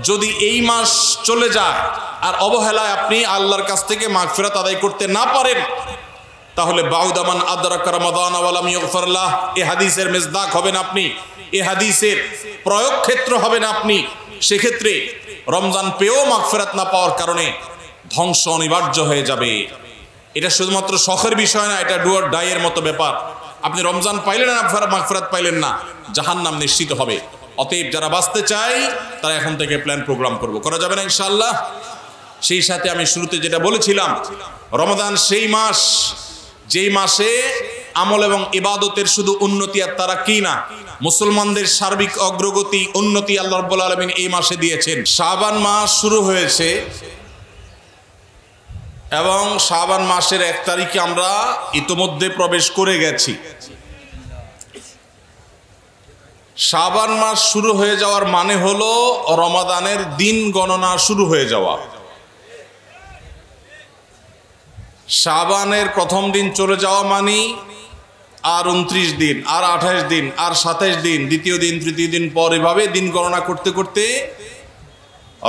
যদি এই মাস চলে যায় আর অবহেলায় আপনি আল্লাহর কাছ থেকে মাগফিরাত আদায় করতে না পারেন, তাহলে বাউদামান আদরাকা রমাদান ওয়া লাম ইগফার লাহ, এই হাদিসের মেজদাক হবেন আপনি, এই হাদিসের প্রয়োগ ক্ষেত্র হবেন আপনি। সেক্ষেত্রে রমজান পেয়েও মাগফিরাত না পাওয়ার কারণে ধ্বংস অনিবার্য হয়ে যাবে। এটা শুধুমাত্র শখের বিষয় না, এটা ডু অর ডাই এর মতো ব্যাপার। আপনি রমজান পাইলেন না, মাগফিরাত পাইলেন না, জাহান্নাম নিশ্চিত হবে। অতএব যারা বাঁচতে চায় তারা এখন থেকে প্ল্যান প্রোগ্রাম করা যাবে না ইনশাআল্লাহ। সেই সাথে আমি শুরুতে যেটা বলেছিলাম, রমাদান সেই মাস যেই মাসে আমল এবং ইবাদতের শুধু উন্নতি আর তারাক্কি না, মুসলমানদের সার্বিক অগ্রগতি উন্নতি আল্লাহ রাব্বুল আলামিন এই মাসে দিয়েছেন। শাবান মাস শুরু হয়েছে এবং শাবান মাসের 1 তারিখে আমরা ইতোমধ্যে প্রবেশ করে গেছি। শাবান মাস শুরু হয়ে যাওয়ার মানে হলো রমাদানের দিন গণনা শুরু হয়ে যাওয়া। শাবানের প্রথম দিন চলে যাওয়া মানে আর 29 দিন, আর 28 দিন, আর 27 দিন, দ্বিতীয় দিন, তৃতীয় দিন পর, এভাবে দিন গণনা করতে করতে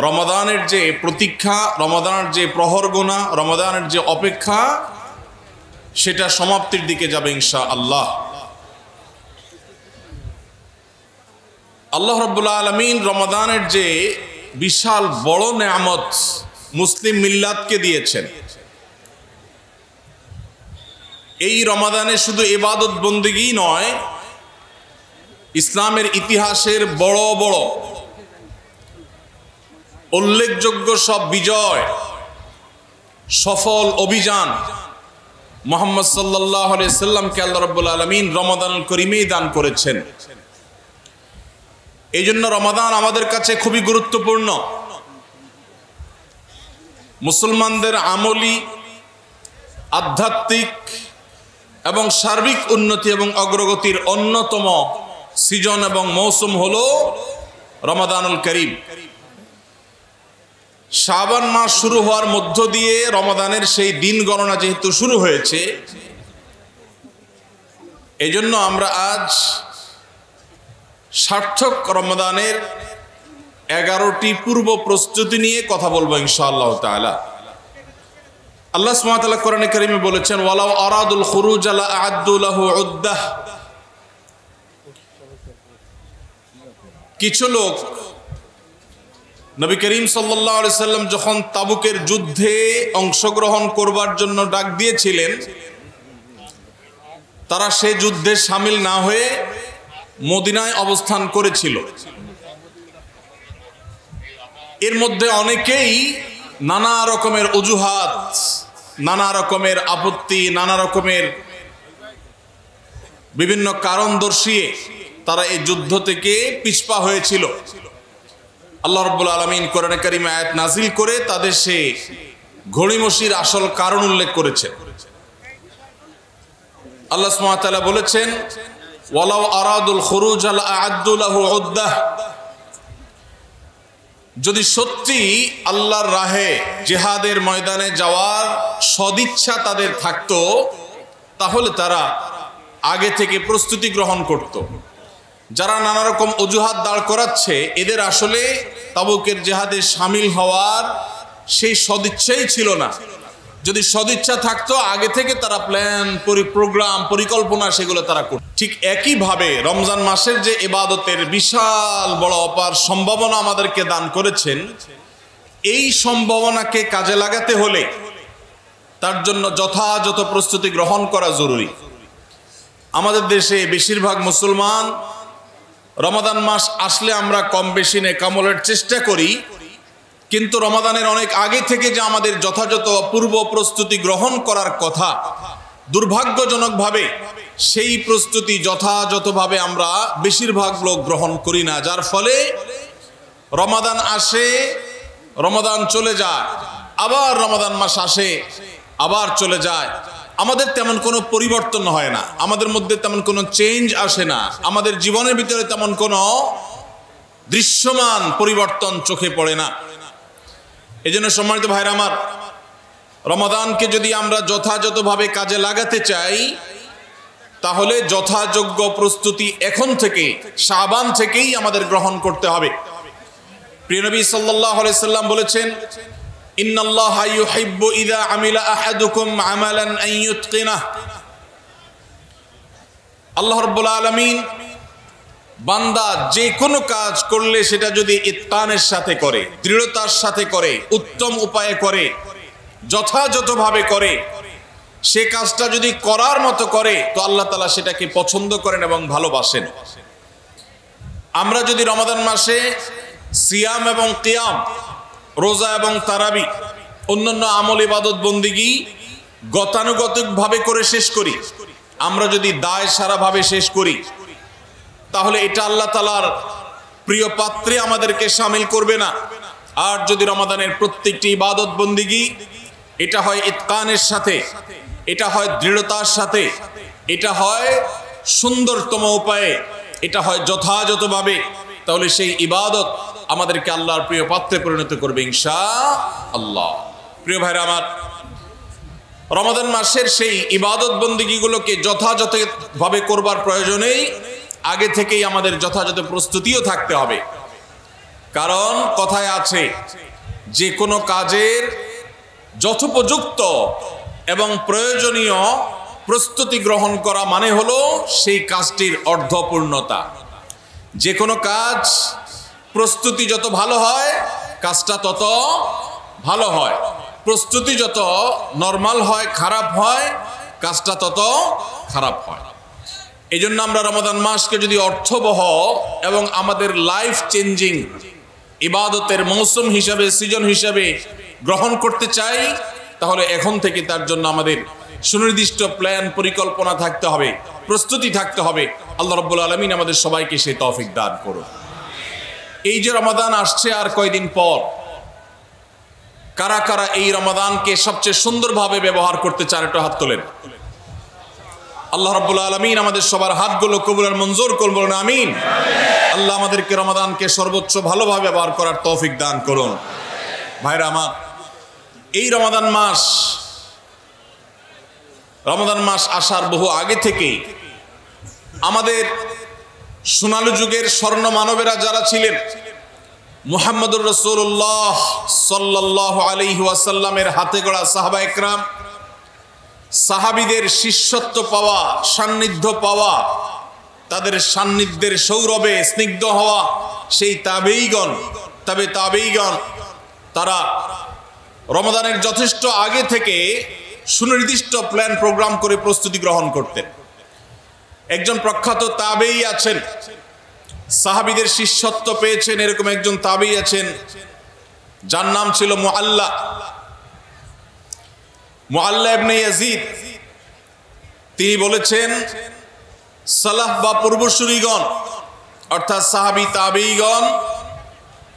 রমাদানের যে প্রতীক্ষা, রমাদানের যে প্রহর গোনা, রমাদানের যে অপেক্ষা, সেটা সমাপ্তির দিকে যাবে ইনশাআল্লাহ। আল্লাহ রাব্বুল আলামিন রমাদানের যে বিশাল বড় নেয়ামত মুসলিম মিল্লাতকে দিয়েছেন, এই রমাদানে শুধু ইবাদত বন্দেগী নয়, ইসলামের ইতিহাসের বড় বড় উল্লেখযোগ্য সব বিজয়, সফল অভিযান মুহাম্মদ সাল্লাল্লাহু আলাইহি সাল্লামকে আল্লাহ রাব্বুল আলামিন রমাদানুল করিমেই দান করেছেন। এই জন্য রমাদান আমাদের কাছে খুবই গুরুত্বপূর্ণ। মুসলমানদের আমলি, আধ্যাত্মিক এবং সার্বিক উন্নতি এবং অগ্রগতির অন্যতম সিজন এবং মৌসুম হলো রমাদানুল করিম। শাবান মাস শুরু হওয়ার মধ্য দিয়ে রমাদানের সেই দিন গণনা যেহেতু শুরু হয়েছে, এই জন্য আমরা আজ সার্থক রমাদানের 11টি পূর্ব প্রস্তুতি নিয়ে কথা বলবো ইনশাআল্লাহ তাআলা। আল্লাহ সুবহানাহু ওয়া তাআলা কোরআনে কারীমে বলেছেন, ওয়ালাউ আরাদুল খুরুজ লা আ'আদ্দু লাহু উদ্দাহ। কিছু লোক নবী করিম সাল্লাল্লাহু আলাইহি সাল্লাম যখন তাবুকের যুদ্ধে অংশগ্রহণ করবার জন্য ডাক দিয়েছিলেন, তারা সেই যুদ্ধে শামিল না হয়ে মদিনায় অবস্থান করেছিল। এর মধ্যে অনেকেই নানা রকমের অজুহাত, নানা রকমের আপত্তি, নানা রকমের বিভিন্ন কারণ দর্শিয়ে তারা এই যুদ্ধ থেকে পিছপা হয়েছিল। আল্লাহ রাব্বুল আলামিন কোরআনে কারীমে আয়াত নাযিল করে তাদের সেই ঘড়িমসির আসল কারণ উল্লেখ করেছেন। আল্লাহ সুবহানাহু ওয়া তাআলা বলেছেন, ওয়ালাউ আরাদুল খুরুজ লা আ'আদ্দু লাহু উদ্দাহ। যদি সত্যি আল্লাহর রাহে জিহাদের ময়দানে যাওয়ার সদিচ্ছা তাদের থাকতো, তাহলে তারা আগে থেকে প্রস্তুতি গ্রহণ করত। যারা নানা রকম অজুহাত দাঁড় করাচ্ছে, এদের আসলে তাবুকের জিহাদে শামিল হওয়ার সেই সদিচ্ছাই ছিল না। যদি সদিচ্ছা থাকতো, আগে থেকে তারা প্ল্যান, প্রোগ্রাম, পরিকল্পনা সেগুলো তারা করত। ঠিক একইভাবে রমজান মাসের যে ইবাদতের বিশাল বড় অপার সম্ভাবনা আমাদেরকে দান করেছেন, এই সম্ভাবনাকে কাজে লাগাতে হলে তার জন্য যথাযথ প্রস্তুতি গ্রহণ করা জরুরি। আমাদের দেশে বেশিরভাগ মুসলমান রমাদান মাস আসলে আমরা কম বেশি নেকামলের চেষ্টা করি, কিন্তু রমাদানের অনেক আগে থেকে যে আমাদের যথাযথ পূর্ব প্রস্তুতি গ্রহণ করার কথা, দুর্ভাগ্যজনকভাবে সেই প্রস্তুতি যথাযথভাবে আমরা বেশিরভাগ লোক গ্রহণ করি না। যার ফলে রমাদান আসে, রমাদান চলে যায়, আবার রমাদান মাস আসে, আবার চলে যায়। আমাদের তেমন কোনো পরিবর্তন হয় না, আমাদের মধ্যে তেমন কোনো চেঞ্জ আসে না, আমাদের জীবনের ভিতরে তেমন কোনো দৃশ্যমান পরিবর্তন চোখে পড়ে না। এই জন্য সম্মানিত ভাইরা আমার, রমাদানকে যদি আমরা যথাযথভাবে কাজে লাগাতে চাই, তাহলে যথাযোগ্য প্রস্তুতি এখন থেকে, শাবান থেকেই আমাদের গ্রহণ করতে হবে। প্রিয় নবী সাল্লাল্লাহু আলাইহি সাল্লাম বলেছেন, ইন্নাল্লাহা ইউহিব্বু ইযা আমিলা আহাদুকুম আমালান আন ইউতকিনাহ। আল্লাহ রাব্বুল আলামিন বান্দা যে কোনো কাজ করলে সেটা যদি ইতকানের সাথে করে, দৃঢ়তার সাথে করে, উত্তম উপায়ে করে, যথাযথভাবে করে, সে কাজটা যদি করার মতো করে, তো আল্লাহ তাআলা সেটাকে পছন্দ করেন এবং ভালোবাসেন। আমরা যদি রমাদান মাসে সিয়াম এবং কিয়াম, রোজা এবং তারাবি, অন্যান্য আমল ইবাদত বন্দিগি গতানুগতিকভাবে করে শেষ করি, আমরা যদি দায় সারাভাবে শেষ করি, তাহলে এটা আল্লাহ তাআলার প্রিয় পাত্রে আমাদেরকে শামিল করবে না। আর যদি রমাদানের প্রত্যেকটি ইবাদত বন্দিগি এটা হয় ইতকানের সাথে, এটা হয় দৃঢ়তার সাথে, এটা হয় সুন্দরতম উপায়ে, এটা হয় যথাযথভাবে, তাহলে সেই ইবাদত আমাদেরকে আল্লাহর প্রিয় পাত্রে পরিণত করবে ইনশাআল্লাহ। প্রিয় ভাইরা আমার, রমাদান মাসের সেই ইবাদত বন্দিগিগুলোকে যথাযথভাবে করবার প্রয়োজনেই আগে থেকেই আমাদের যথাযথ প্রস্তুতিও থাকতে হবে। কারণ কথায় আছে, যে কোনো কাজের যথোপযুক্ত এবং প্রয়োজনীয় প্রস্তুতি গ্রহণ করা মানে হলো সেই কাজটির অর্ধপূর্ণতা। যে কোনো কাজ প্রস্তুতি যত ভালো হয়, কাজটা তত ভালো হয়। প্রস্তুতি যত নরমাল হয়, খারাপ হয়, কাজটা তত খারাপ হয়। এই জন্য আমরা রমাদান মাসকে যদি অর্থবহ এবং আমাদের লাইফ চেঞ্জিং ইবাদতের মৌসুম হিসাবে, সিজন হিসাবে গ্রহণ করতে চাই, তাহলে এখন থেকে তার জন্য আমাদের সুনির্দিষ্ট প্ল্যান, পরিকল্পনা থাকতে হবে, প্রস্তুতি থাকতে হবে। আল্লাহ রাব্বুল আলামিন আমাদের সবাইকে সেই তৌফিক দান করুন। এই যে রমাদান আসছে আর কয়দিন পর, কারা কারা এই রমাদানকে সবচেয়ে সুন্দরভাবে ব্যবহার করতে চান, একটু হাত তোলেন। আল্লাহ রাব্বুল আলামিন আমাদের সবার হাতগুলো কবুল আর মঞ্জুর করুন, বলুন আমিন। আল্লাহ আমাদেরকে রমাদানকে সর্বোচ্চ ভালোভাবে ব্যবহার করার তৌফিক দান করুন। ভাইরা আমার, এই রমাদান মাস আসার বহু আগে থেকেই আমাদের সোনালী যুগের স্বর্ণ মানবেরা যারা ছিলেন, মুহাম্মদুর রাসূলুল্লাহ সাল্লাল্লাহু আলাইহি ওয়াসাল্লামের হাতে গড়া সাহাবা একরাম, সাহাবীদের শিষ্যত্ব পাওয়া, সান্নিধ্য পাওয়া, তাদের সান্নিধ্যের সৌরভে স্নিগ্ধ হওয়া সেই তাবেঈগণ, তারা রমাদানের যথেষ্ট আগে থেকে সুনির্দিষ্ট প্ল্যান প্রোগ্রাম করে প্রস্তুতি গ্রহণ করতেন। একজন প্রখ্যাত তাবেঈ আছেন, সাহাবীদের শিষ্যত্ব পেয়েছেন, এরকম একজন তাবেঈ আছেন, যার নাম ছিল মুআল্লা ইবনে ইয়াজিদ। তিনি বলেছেন, সালাফ বা পূর্বসূরীগণ অর্থাৎ সাহাবী তাবেঈগণ,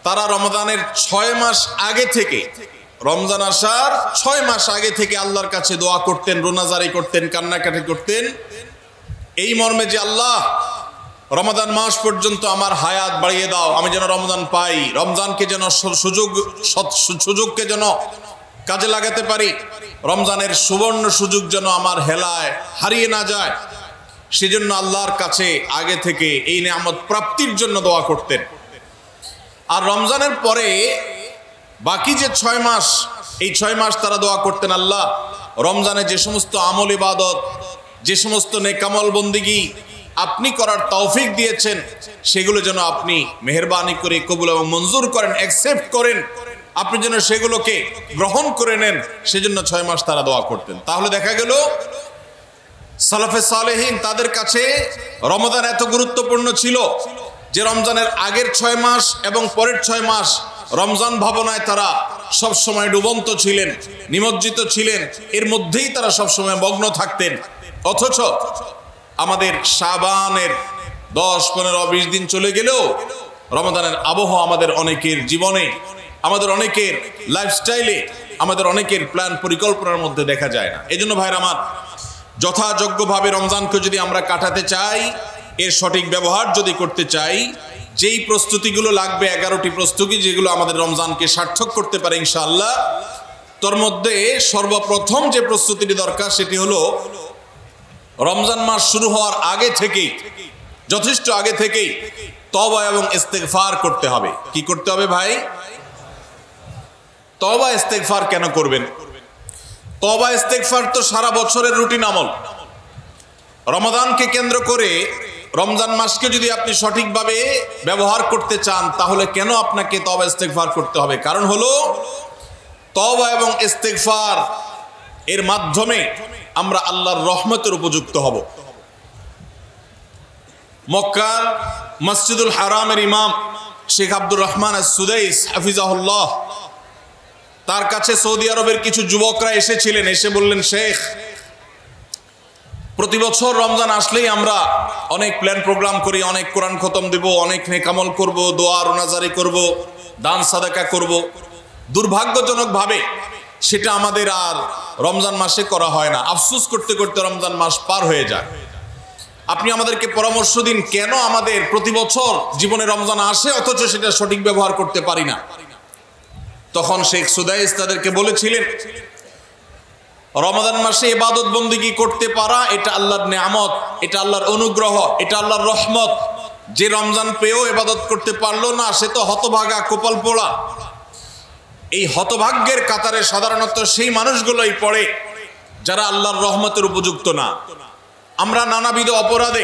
তারা রমাদানের 6 মাস আগে থেকে, রমজান আসার 6 মাস আগে থেকে আল্লাহর কাছে দোয়া করতেন, রোনাজারি করতেন, কান্নাকাটি করতেন, এই মর্মে যে আল্লাহ, রমাদান মাস পর্যন্ত আমার হায়াত বাড়িয়ে দাও, আমি যেন রমজান পাই, রমজানকে যেন সুযোগকে যেন কাজে লাগাতে পারি, রমজানের সুবর্ণ সুযোগ যেন আমার হেলায় হারিয়ে না যায়, সেজন্য আল্লাহর কাছে আগে থেকে এই নিয়ামত প্রাপ্তির জন্য দোয়া করতেন। আর রমজানের পরে বাকি যে 6 মাস, এই 6 মাস তারা দোয়া করতেন, আল্লাহ রমজানে যে সমস্ত আমল ইবাদত, যে সমস্ত নেকামল বন্দিগি আপনি করার তৌফিক দিয়েছেন, সেগুলো যেন আপনি মেহেরবানি করে কবুল এবং মঞ্জুর করেন, অ্যাকসেপ্ট করেন, আপনি যেন সেগুলোকে গ্রহণ করে নেন, সেজন্য 6 মাস তারা দোয়া করতেন। তাহলে দেখা গেল সালাফে সালেহিন, তাদের কাছে রমাদান এত গুরুত্বপূর্ণ ছিল যে রমজানের আগের 6 মাস এবং পরের 6 মাস রমজান ভাবনায় তারা সব সময় ডুবন্ত ছিলেন, নিমজ্জিত ছিলেন, এর মধ্যেই তারা সব সময় মগ্ন থাকতেন। অথচ আমাদের শাবানের 10, 15, 20 দিন চলে গেলেও রমাদানের আবহ আমাদের অনেকের জীবনে, আমাদের অনেকের লাইফস্টাইলে, আমাদের অনেকের প্ল্যান পরিকল্পনার মধ্যে দেখা যায় না। এই জন্য ভাইরা আমার, যথাযোগ্যভাবে রমজানকে যদি আমরা কাটাতে চাই, এর সঠিক ব্যবহার যদি করতে চাই, যেই প্রস্তুতিগুলো লাগবে, 11টি প্রস্তুতি যেগুলো আমাদের রমজানকে সার্থক করতে পারে ইনশাআল্লাহ, তোর মধ্যে সর্বপ্রথম যে প্রস্তুতিটি দরকার সেটি হলো রমজান মাস শুরু হওয়ার আগে থেকেই, যথেষ্ট আগে থেকেই তওবা এবং ইস্তেগফার করতে হবে। কি করতে হবে ভাই? তওবা ইস্তেগফার কেন করবেন? তওবা ইস্তেগফার তো সারা বছরের রুটিন আমল। রমাদানকে কেন্দ্র করে রমজান মাসকে যদি আপনি সঠিকভাবে ব্যবহার করতে চান তাহলে কেন আপনাকে তওবা ইস্তেগফার করতে হবে? কারণ হলো তওবা এবং ইস্তেগফার এর মাধ্যমে আমরা আল্লাহর রহমতের উপযুক্ত হব। মক্কার মসজিদুল হারামের ইমাম শেখ আব্দুর রহমান আস-সুদাইস হাফিজাহুল্লাহ, তার কাছে সৌদি আরবের কিছু যুবকরা এসেছিলেন। এসে বললেন, শেখ, প্রতি বছর রমজান আসলেই আমরা অনেক প্ল্যান প্রোগ্রাম করি, অনেক কোরআন খতম দেব, অনেক নেকামল করব, দোয়া রোনাজারি করব, দান সাদাকা করব। দুর্ভাগ্যজনকভাবে সেটা আমাদের আর রমজান মাসে করা হয় না। আফসোস করতে করতে রমজান মাস পার হয়ে যায়। আপনি আমাদেরকে পরামর্শ দিন, কেন আমাদের প্রতি বছর জীবনে রমজান আসে অথচ সেটা সঠিক ব্যবহার করতে পারি না? তখন শেখ সুদাইস তাদেরকে বলেছিলেন, রমাদান মাসে ইবাদত বন্দেগী করতে পারা এটা আল্লাহর নেয়ামত, এটা আল্লাহর অনুগ্রহ, এটা আল্লাহর রহমত। যে রমজান পেয়েও ইবাদত করতে পারলো না সে তো হতভাগা, কপাল পোড়া। এই হতভাগ্যের কাতারে সাধারণত সেই মানুষগুলোই পড়ে যারা আল্লাহর রহমতের উপযুক্ত না। আমরা নানাবিধ অপরাধে,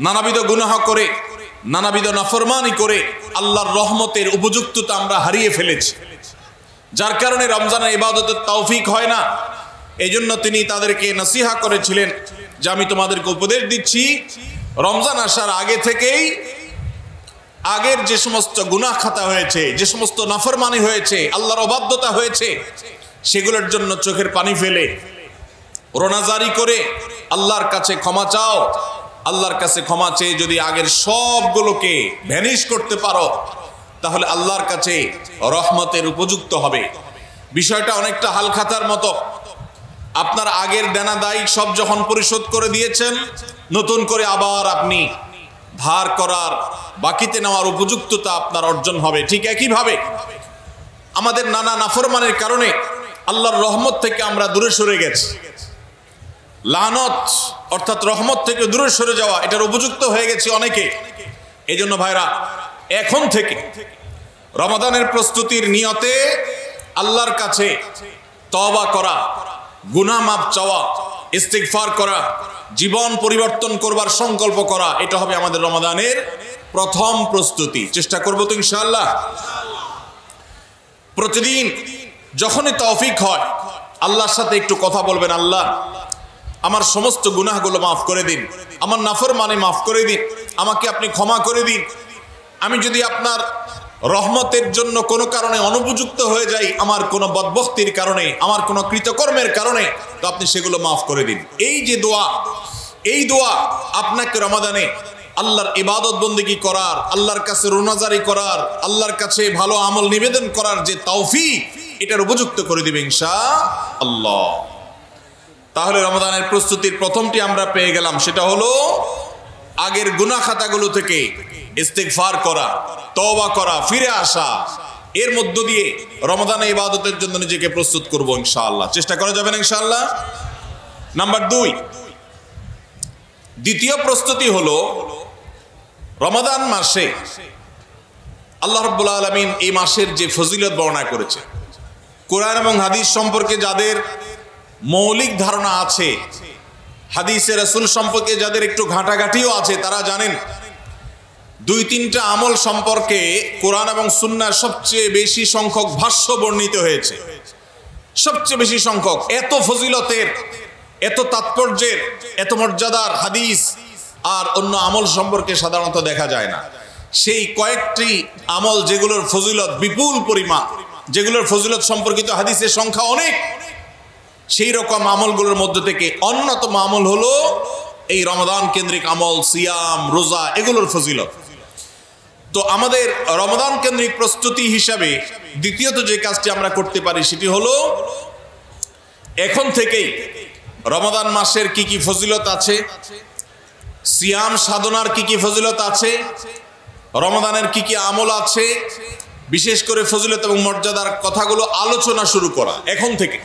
নানাবিধ গুনাহ করে, নানাবিধ নাফরমানি করে আল্লাহর রহমতের উপযুক্ততা আমরা হারিয়ে ফেলেছি, যার কারণে রমজানের ইবাদতের তৌফিক হয় না। এই জন্য তিনি তাদেরকে নসিহা করেছিলেন যে আমি তোমাদেরকে উপদেশ দিচ্ছি, রমজান আসার আগে থেকেই আগের যে সমস্ত গুনাহ খাতা হয়েছে, যে সমস্ত নাফরমানি হয়েছে, আল্লাহর অবাধ্যতা হয়েছে, সেগুলোর জন্য চোখের পানি ফেলে রোনাজারি করে আল্লাহর কাছে ক্ষমা চাও। আল্লাহর কাছে ক্ষমা চেয়ে যদি আগের সবগুলোকে ভ্যানিশ করতে পারো তাহলে আল্লাহর কাছে রহমতের উপযুক্ত হবে। বিষয়টা অনেকটা হালখাতার মতো। আপনার আগের দেনা দায় সব যখন পরিশোধ করে দিয়েছেন, নতুন করে আবার আপনি ধার করার, বাকিতে নেওয়ার উপযুক্ততা আপনার অর্জন হবে। ঠিক একইভাবে আমাদের নানা নাফরমানের কারণে আল্লাহর রহমত থেকে আমরা দূরে সরে গেছি। লানত অর্থাৎ রহমত থেকে দূরে সরে যাওয়া, এটার উপযুক্ত হয়ে গেছে অনেকে। এই জন্য ভাইরা, এখন থেকে রমাদানের প্রস্তুতির নিয়তে আল্লাহর কাছে তওবা করা, গুনাহ মাফ চাওয়া, ইস্তিগফার করা, জীবন পরিবর্তন করবার সংকল্প করা, এটা হবে আমাদের রমাদানের প্রথম প্রস্তুতি। চেষ্টা করব তো ইনশাআল্লাহ। প্রতিদিন যখনই তৌফিক হয় আল্লাহর সাথে একটু কথা বলবেন, আল্লাহ আমার সমস্ত গুনাহগুলো মাফ করে দিন, আমার নাফরমানি মাফ করে দিন, আমাকে আপনি ক্ষমা করে দিন। আমি যদি আপনার রহমতের জন্য কোনো কারণে অনুপযুক্ত হয়ে যাই, আমার কোনো বদবখতির কারণে, আমার কোনো কৃতকর্মের কারণে, তো আপনি সেগুলো মাফ করে দিন। এই যে দোয়া, এই দোয়া আপনাকে রমাদানে আল্লাহর ইবাদত বন্দেগী করার, আল্লাহর কাছে রোনাজারি করার, আল্লাহর কাছে ভালো আমল নিবেদন করার যে তৌফিক, এটার উপযুক্ত করে দিবে ইনশাআল্লাহ। তাহলে রমাদানের প্রস্তুতির প্রথমটি আমরা পেয়ে গেলাম, সেটা হলো আগের গুনাহ খাতাগুলো থেকে ইস্তিগফার করা, তওবা করা, ফিরে আসা। এর মধ্য দিয়ে রমাদানে ইবাদতের জন্য নিজেকে প্রস্তুত করব ইনশাআল্লাহ। চেষ্টা করা যাবে না ইনশাআল্লাহ। নাম্বার 2, দ্বিতীয় প্রস্তুতি হলো রমাদান মাসে আল্লাহ রাব্বুল আলামিন এই মাসের যে ফজিলত বর্ণনা করেছে, কোরআন এবং হাদিস সম্পর্কে যাদের মৌলিক ধারণা আছে, হাদিসে রাসূল সম্পর্কে যাদের একটু ঘাটাঘাটিও আছে, তারা জানেন 2-3টা আমল সম্পর্কে কোরআন এবং সুন্নাহর সবচেয়ে বেশি সংখ্যক ভাষ্য বর্ণিত হয়েছে। সবচেয়ে বেশি সংখ্যক, এত ফজিলতের, এত তাৎপর্যের, এত মর্যাদার হাদিস আর অন্য আমল সম্পর্কে সাধারণত দেখা যায় না। সেই কয়েকটি আমল যেগুলোর ফজিলত বিপুল পরিমাণ, যেগুলোর ফজিলত সম্পর্কিত হাদিসের সংখ্যা অনেক, সেই রকম আমলগুলোর মধ্যে থেকে অন্যতম আমল হলো এই রমাদান কেন্দ্রিক আমল, সিয়াম, রোজা, এগুলোর ফজিলত। তো আমাদের রমাদান কেন্দ্রিক প্রস্তুতি হিসাবে দ্বিতীয়ত যে কাজটি আমরা করতে পারি সেটি হলো এখন থেকেই রমাদান মাসের কি কি ফজিলত আছে, সিয়াম সাধনার কি কি ফজিলত আছে, রমাদানের কি কি আমল আছে, বিশেষ করে ফজিলত এবং মর্যাদার কথাগুলো আলোচনা শুরু করা। এখন থেকে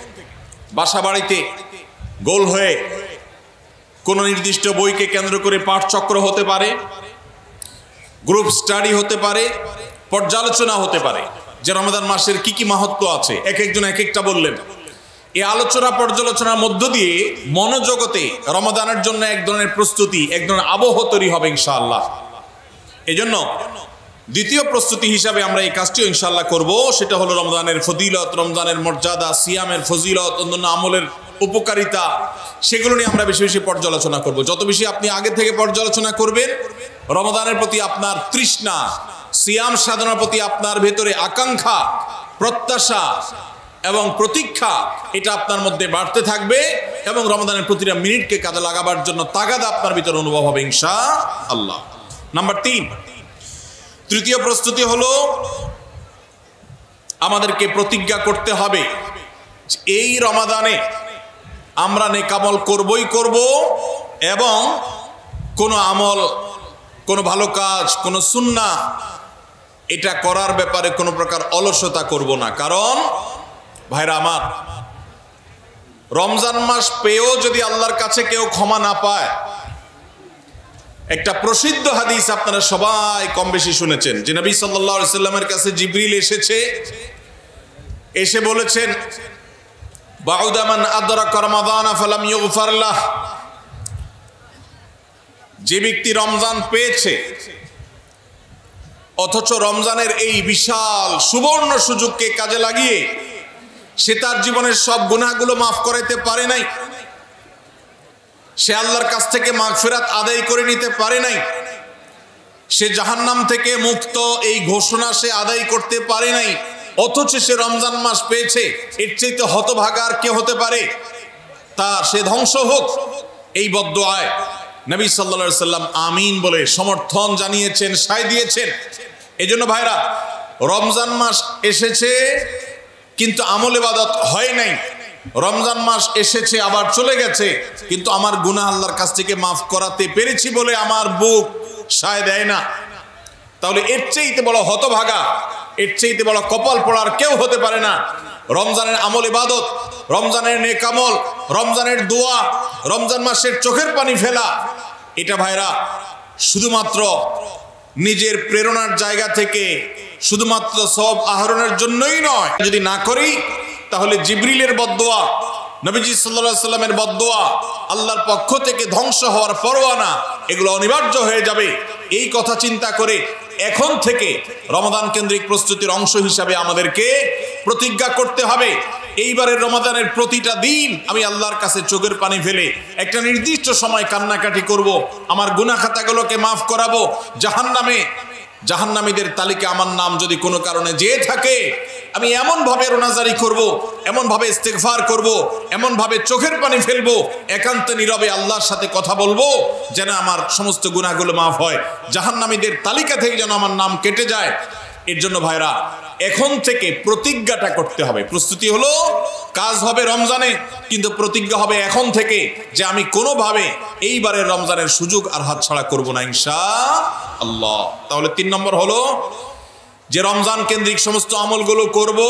বাসা বাড়িতে গোল হয়ে কোনো নির্দিষ্ট বইকে কেন্দ্র করে পাঠচক্র হতে পারে, গ্রুপ স্টাডি হতে পারে, পর্যালোচনা হতে পারে যে রমাদান মাসের কি কি মাহাত্ম্য আছে, এক একজন এক একটা বললেন। এই আলোচনা পর্যালোচনার মধ্য দিয়ে মনোজগতে রমাদানের জন্য এক ধরনের প্রস্তুতি, এক ধরনের আবহ তৈরি হবে ইনশাআল্লাহ। এই জন্য দ্বিতীয় প্রস্তুতি হিসাবে আমরা এই কাজটিও ইনশাআল্লাহ করব, সেটা হলো রমজানের ফজিলত, রমজানের মর্যাদা, সিয়ামের ফজিলত, অন্যান্য আমলের উপকারিতা, সেগুলো নিয়ে আমরা বেশি বেশি পর্যালোচনা করব। যত বেশি আপনি আগে থেকে পর্যালোচনা করবেন, রমজানের প্রতি আপনার তৃষ্ণা, সিয়াম সাধনার প্রতি আপনার ভেতরে আকাঙ্ক্ষা, প্রত্যাশা এবং প্রতীক্ষা, এটা আপনার মধ্যে বাড়তে থাকবে এবং রমজানের প্রতিটা মিনিটকে কাজে লাগাবার জন্য তাগাদা আপনার ভিতরে অনুভব হবে ইনশাআল্লাহ। নাম্বার 3, তৃতীয় প্রস্তুতি হলো আমাদেরকে প্রতিজ্ঞা করতে হবে এই রমাদানে আমরা নেকামল করবই করব এবং কোনো আমল, কোনো ভালো কাজ, কোনো সুন্নাহ এটা করার ব্যাপারে কোনো প্রকার অলসতা করব না। কারণ ভাইরা আমার, রমজান মাস পেয়েও যদি আল্লাহর কাছে কেউ ক্ষমা না পায়, একটা প্রসিদ্ধ হাদিস আপনারা সবাই কম বেশি শুনেছেন যে নবী সাল্লাল্লাহু আলাইহি সাল্লামের কাছে জিবরিল এসে বলেছেন, বাউদা মান আদরাকা রমাদান ফালাম ইউগফার লাহ, যে ব্যক্তি রমজান পেয়েছে অথচ রমজানের এই বিশাল সুবর্ণ সুযোগকে কাজে লাগিয়ে সে তার জীবনের সব গুনাহগুলো মাফ করাইতে পারে নাই, সে আল্লাহর কাছ থেকে মাগফিরাত আদায় করে নিতে পারে নাই, সে জাহান্নাম থেকে মুক্ত এই ঘোষণা সে আদায় করতে পারে নাই, অথচ সে রমজান মাস পেয়েছে, এর চাইতে হতভাগা আর কে হতে পারে? সে ধ্বংস হোক, এই বদদুআয় নবী সাল্লাল্লাহু আলাইহি সাল্লাম আমিন বলে সমর্থন জানিয়েছেন, সায় দিয়েছেন। এজন্য ভাইরা, রমজান মাস এসেছে কিন্তু আমল ইবাদত হয় নাই, রমজান মাস এসেছে আবার চলে গেছে কিন্তু আমার গুনাহ আল্লাহর কাছ থেকে মাফ করাতে পেরেছি বলে আমার বুক সায় দেয় না, তাহলে এর চাইতে বড় হতভাগা, এর চাইতে বড় কপাল পড়ার কেউ হতে পারে না। রমজানের আমল ইবাদত, রমজানের নেক আমল, রমজানের দোয়া, রমজান মাসের চোখের পানি ফেলা, এটা ভাইরা শুধুমাত্র নিজের প্রেরণার জায়গা থেকে শুধুমাত্র সওয়াব আহরণের জন্যই নয়। যদি না করি তাহলে জিবরিলের বদদুয়া, নবীজি সাল্লাল্লাহু আলাইহি সাল্লামের বদদুয়া, আল্লাহর পক্ষ থেকে ধ্বংস হওয়ার পরোয়ানা, এগুলো অনিবার্য হয়ে যাবে। এই কথা চিন্তা করে এখন থেকে রমাদান কেন্দ্রিক প্রস্তুতির অংশ হিসাবে আমাদেরকে প্রতিজ্ঞা করতে হবে, এইবারের রমাদানের প্রতিটা দিন আমি আল্লাহর কাছে চোখের পানি ফেলে একটা নির্দিষ্ট সময় কান্নাকাটি করব, আমার গুনাহ খাতাগুলোকে মাফ করাবো, জাহান্নামীদের তালিকা আমার নাম যদি কোনো কারণে যেয়ে থাকে, আমি এমনভাবে রোনাজারি করব, এমনভাবে ইস্তেগফার করব, এমনভাবে চোখের পানি ফেলবো, একান্ত নীরবে আল্লাহর সাথে কথা বলবো যেন আমার সমস্ত গুনাহগুলো মাফ হয়, জাহান্নামীদের তালিকা থেকে যেন আমার নাম কেটে যায়। এর জন্য ভাইরা এখন থেকে প্রতিজ্ঞাটা করতে হবে। প্রস্তুতি হলো কাজ হবে রমজানে, কিন্তু প্রতিজ্ঞা হবে এখন থেকে যে আমি কোনোভাবে এইবারের রমজানের সুযোগ আর হাতছাড়া করব না ইনশাআল্লাহ। তাহলে 3 নম্বর হলো যে রমজান কেন্দ্রিক সমস্ত আমলগুলো করব,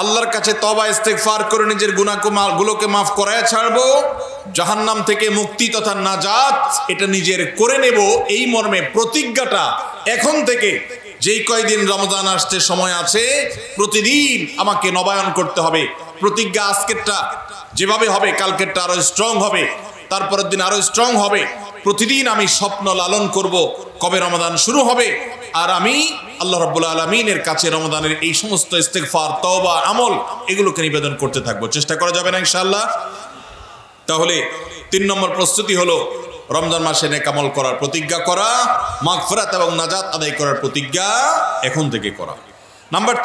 আল্লাহর কাছে তওবা ইস্তেগফার করে নিজের গুনাহগুলোকে মাফ করায় ছাড়বো, জাহান্নাম থেকে মুক্তি তথা নাজাত এটা নিজের করে নেব, এই মর্মে প্রতিজ্ঞাটা এখন থেকে যেই কয়দিন রমজান আসতে সময় আছে প্রতিদিন আমাকে নবায়ন করতে হবে। প্রতিজ্ঞা আজকেরটা যেভাবে হবে কালকেরটা আরো স্ট্রং হবে, তারপরের দিন আরো স্ট্রং হবে। প্রতিদিন আমি স্বপ্ন লালন করব কবে রমাদান শুরু হবে, আর আমি আল্লাহ রাব্বুল আলামিনের কাছে রমাদানের এই সমস্ত ইস্তেগফার, তওবা, আমল এগুলোকে নিবেদন করতে থাকবো। চেষ্টা করা যাবে না ইনশাআল্লাহ? তাহলে 3 নম্বর প্রস্তুতি হলো রমজান মাসে নেক আমল করার প্রতিজ্ঞা করা, মাগফিরাত এবং নাজাত আদায় করার প্রতিজ্ঞা এখন থেকে করা। নাম্বার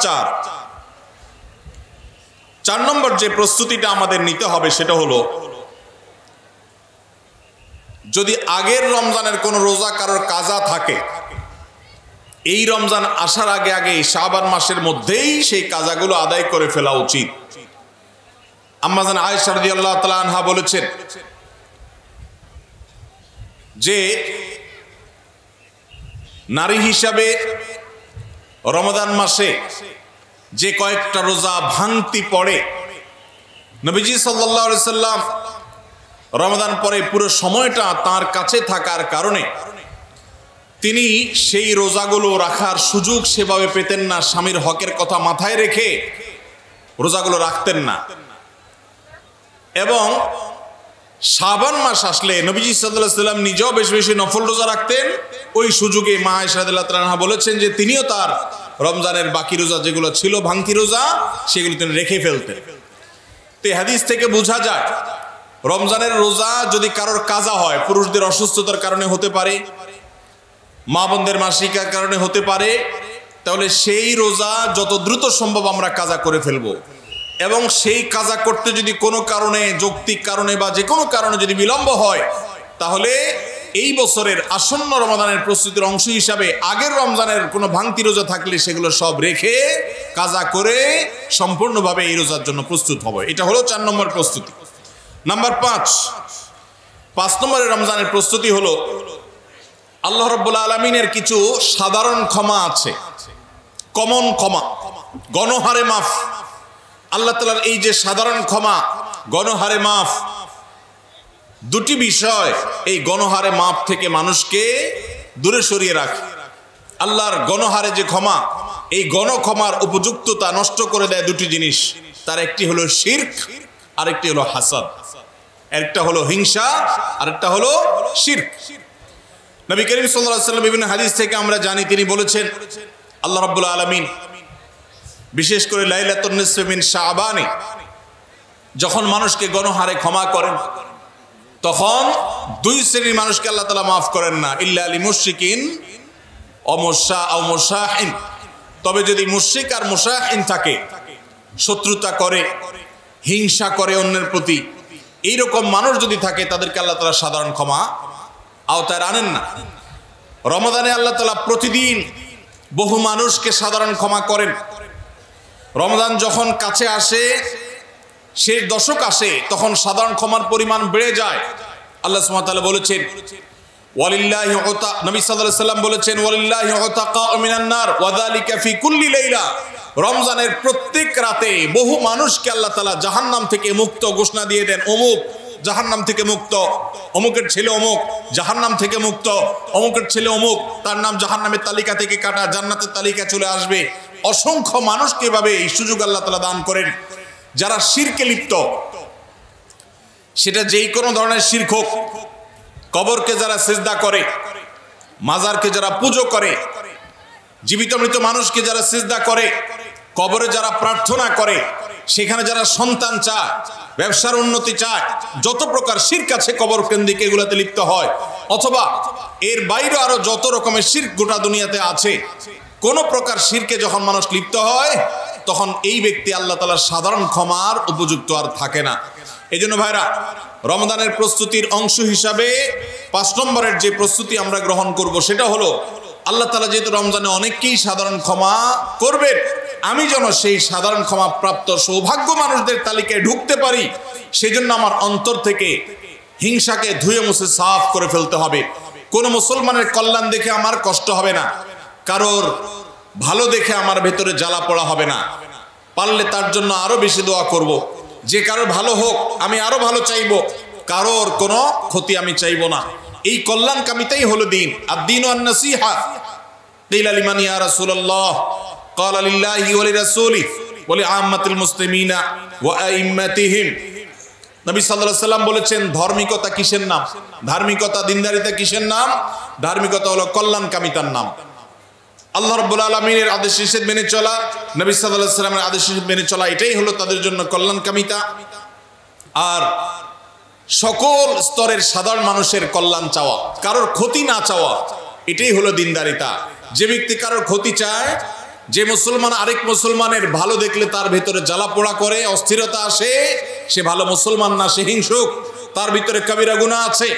4 নম্বর যে প্রস্তুতিটা আমাদের নিতে হবে সেটা হলো, যদি আগের রমজানের কোনো রোজা কারোর কাজা থাকে, এই রমজান আসার আগে শাবান মাসের মধ্যেই সেই কাজাগুলো আদায় করে ফেলা উচিত। আম্মা জান আয়েশা রাদিয়াল্লাহু তাআলা আনহা বলেছেন যে নারী হিসাবে রমাদান মাসে যে কয়েকটা রোজা ভাঙতি পড়ে, নবীজি সাল্লাল্লাহু আলাইহি সাল্লাম রমাদান পরে পুরো সময়টা তার কাছে থাকার কারণে তিনি সেই রোজাগুলো রাখার সুযোগ সেভাবে পেতেন না, স্বামীর হকের কথা মাথায় রেখে রোজাগুলো রাখতেন না। এবং শাবান মাস আসলে নবীজি সাল্লাল্লাহু আলাইহি ওয়াসাল্লাম নিজেও বেশি বেশি নফল রোজা রাখতেন। ওই সুযোগে মা আয়েশা রাদিয়াল্লাহু তাআলা আনহা বলেছেন যে তিনিও তার রমজানের বাকি রোজা যেগুলো ছিল ভাঙতি রোজা সেগুলো তিনি রেখে ফেলতেন। তো এই হাদিস থেকে বোঝা যায় রমজানের রোজা যদি কারোর কাজা হয়, পুরুষদের অসুস্থতার কারণে হতে পারে, মা বোনদের মাসিকার কারণে হতে পারে, তাহলে সেই রোজা যত দ্রুত সম্ভব আমরা কাজা করে ফেলবো। এবং সেই কাজা করতে যদি কোনো কারণে, যৌক্তিক কারণে বা যে কোনো কারণে যদি বিলম্ব হয়, তাহলে এই বছরের আসন্ন রমাদানের প্রস্তুতির অংশ হিসাবে আগের রমজানের কোনো ভাঙতি রোজা থাকলে সেগুলো সব রেখে কাজা করে সম্পূর্ণভাবে এই রোজার জন্য প্রস্তুত হবে। এটা হলো 4 নম্বর প্রস্তুতি। নাম্বার 5 নম্বরের রমজানের প্রস্তুতি হলো আল্লাহ রাব্বুল আলামিনের কিছু সাধারণ ক্ষমা আছে, কমন ক্ষমা, গণহারে মাফ। আল্লাহ তাআলার এই যে সাধারণ ক্ষমা, গণহারে মাফ, দুটি বিষয় এই গণহারে মাফ থেকে মানুষকে দূরে সরিয়ে রাখে। আল্লাহর গণহারে যে ক্ষমা, এই গণক্ষমার উপযুক্ততা নষ্ট করে দেয় দুটি জিনিস। তার একটি হলো শিরক, আরেকটি হলো হাসাদ। একটা হলো হিংসা, আরেকটা হলো শিরক। নবী করিম সাল্লাল্লাহু আলাইহি ওয়াসাল্লাম বিভিন্ন হাদিস থেকে আমরা জানি, তিনি বলেছেন আল্লাহ রাব্বুল আলামিন বিশেষ করে লাইলাতুন নিসফি মিন শাবানে যখন মানুষকে গণহারে ক্ষমা করেন, তখন 2 শ্রেণীর মানুষকে আল্লাহ তাআলা মাফ করেন না, ইল্লা লিল মুশরিকিন ও মুশাহিন। তবে যদি মুশরিক আর মুশাহিন থাকে, শত্রুতা করে, হিংসা করে অন্যের প্রতি, এইরকম মানুষ যদি থাকে, তাদেরকে আল্লাহ তাআলা সাধারণ ক্ষমা আওতায় আনেন না। রমাদানে আল্লাহ তাআলা প্রতিদিন বহু মানুষকে সাধারণ ক্ষমা করেন। রমজান যখন কাছে আসে, শেষ দশক আসে, তখন সাধারণ ক্ষমার পরিমাণ বেড়ে যায়। আল্লাহ সুবহানাহু ওয়া তাআলা বলেছেন ওয়ালিল্লাহি উতা, নবী সাল্লাল্লাহু আলাইহি সাল্লাম বলেছেন ওয়ালিল্লাহি উতাকা মিনান নার ওয়া যালিকা ফি কুল্লি লাইলা। রমজানের প্রত্যেক রাতে বহু মানুষকে আল্লাহ তাআলা জাহান্নাম থেকে মুক্ত ঘোষণা দিয়ে দেন। অমুক জাহান্নাম থেকে মুক্ত, অমুকের ছেলে অমুক জাহান্নাম থেকে মুক্ত, অমুকের ছেলে অমুক, তার নাম জাহান্নামের তালিকা থেকে কাটা, জান্নাতের তালিকা চলে আসবে। অসংখ্য মানুষকে এভাবে এই সুযোগ আল্লাহ তাআলা দান করেন। যারা শিরকে লিপ্ত, সেটা যেই কোনো ধরনের শিরক হোক, কবরকে যারা সিজদা করে, মাজারকে যারা পুজো করে, জীবিত মৃত মানুষকে যারা সিজদা করে, কবরে যারা প্রার্থনা করে, সেখানে যারা সন্তান চায়, ব্যবসার উন্নতি চায়, যত প্রকার শিরক আছে কবর কেন্দ্রিক, এগুলোতে লিপ্ত হয়, অথবা এর বাইরে আরো যত রকমের শিরক গোটা দুনিয়াতে আছে, কোন প্রকার শিরকে যখন মানুষ লিপ্ত হয়, তখন এই ব্যক্তি আল্লাহ তাআলার সাধারণ ক্ষমার উপযুক্ত আর থাকে না। এই জন্য ভাইরা, রমজানের প্রস্তুতির অংশ হিসাবে 5 নম্বরের যে প্রস্তুতি আমরা গ্রহণ করব, সেটা হলো আল্লাহ তাআলা যেহেতু রমজানে অনেককেই সাধারণ ক্ষমা করবেন, আমি যেন সেই সাধারণ ক্ষমা প্রাপ্ত সৌভাগ্য মানুষদের তালিকায় ঢুকতে পারি, সেজন্য আমার অন্তর থেকে হিংসাকে ধুয়ে মুছে সাফ করে ফেলতে হবে। কোন মুসলমানের কল্যাণ দেখে আমার কষ্ট হবে না, কারোর ভালো দেখে আমার ভেতরে জ্বালা পড়া হবে না। পারলে তার জন্য আরো বেশি দোয়া করব। যে কারোর ভালো হোক আমি আরো ভালো চাইবো, কারোর কোনো ক্ষতি আমি চাইবো না। এই কল্যাণকামিতাই হলো দিন। আদ-দীনু আন-নাসীহা। কিলা লিমান ইয়া রাসূলুল্লাহ? ক্বালা লিল্লাহি ওয়া লিরাসূলিহি ওয়া লিআম্মাতিল মুসলিমিনা ওয়া আইম্মাতিহিম। নবী সাল্লাল্লাহু আলাইহি সাল্লাম বলেছেন, ধার্মিকতা কিসের নাম? ধার্মিকতা, দিনদারিতা কিসের নাম? ধার্মিকতা হলো কল্যাণকামিতার নাম। আল্লাহ রাব্বুল আলামিনের আদেশ নিষেধ মেনে চলা, নবী সাল্লাল্লাহু আলাইহি সাল্লামের আদেশ নিষেধ মেনে চলা, এটাই হলো তাদের জন্য কল্যাণকামিতা। আর সকল স্তরের সাধারণ মানুষের কল্যাণ চাওয়া, কারোর ক্ষতি না চাওয়া, এটাই হলো দিনদারিতা। যে ব্যক্তি কারোর ক্ষতি চায়, যে মুসলমান আরেক মুসলমানের ভালো দেখলে তার ভেতরে জ্বালা পোড়া করে, অস্থিরতা আসে, সে ভালো মুসলমান না, সে হিংসুক, তার ভিতরে কবিরা গুনাহ আছে।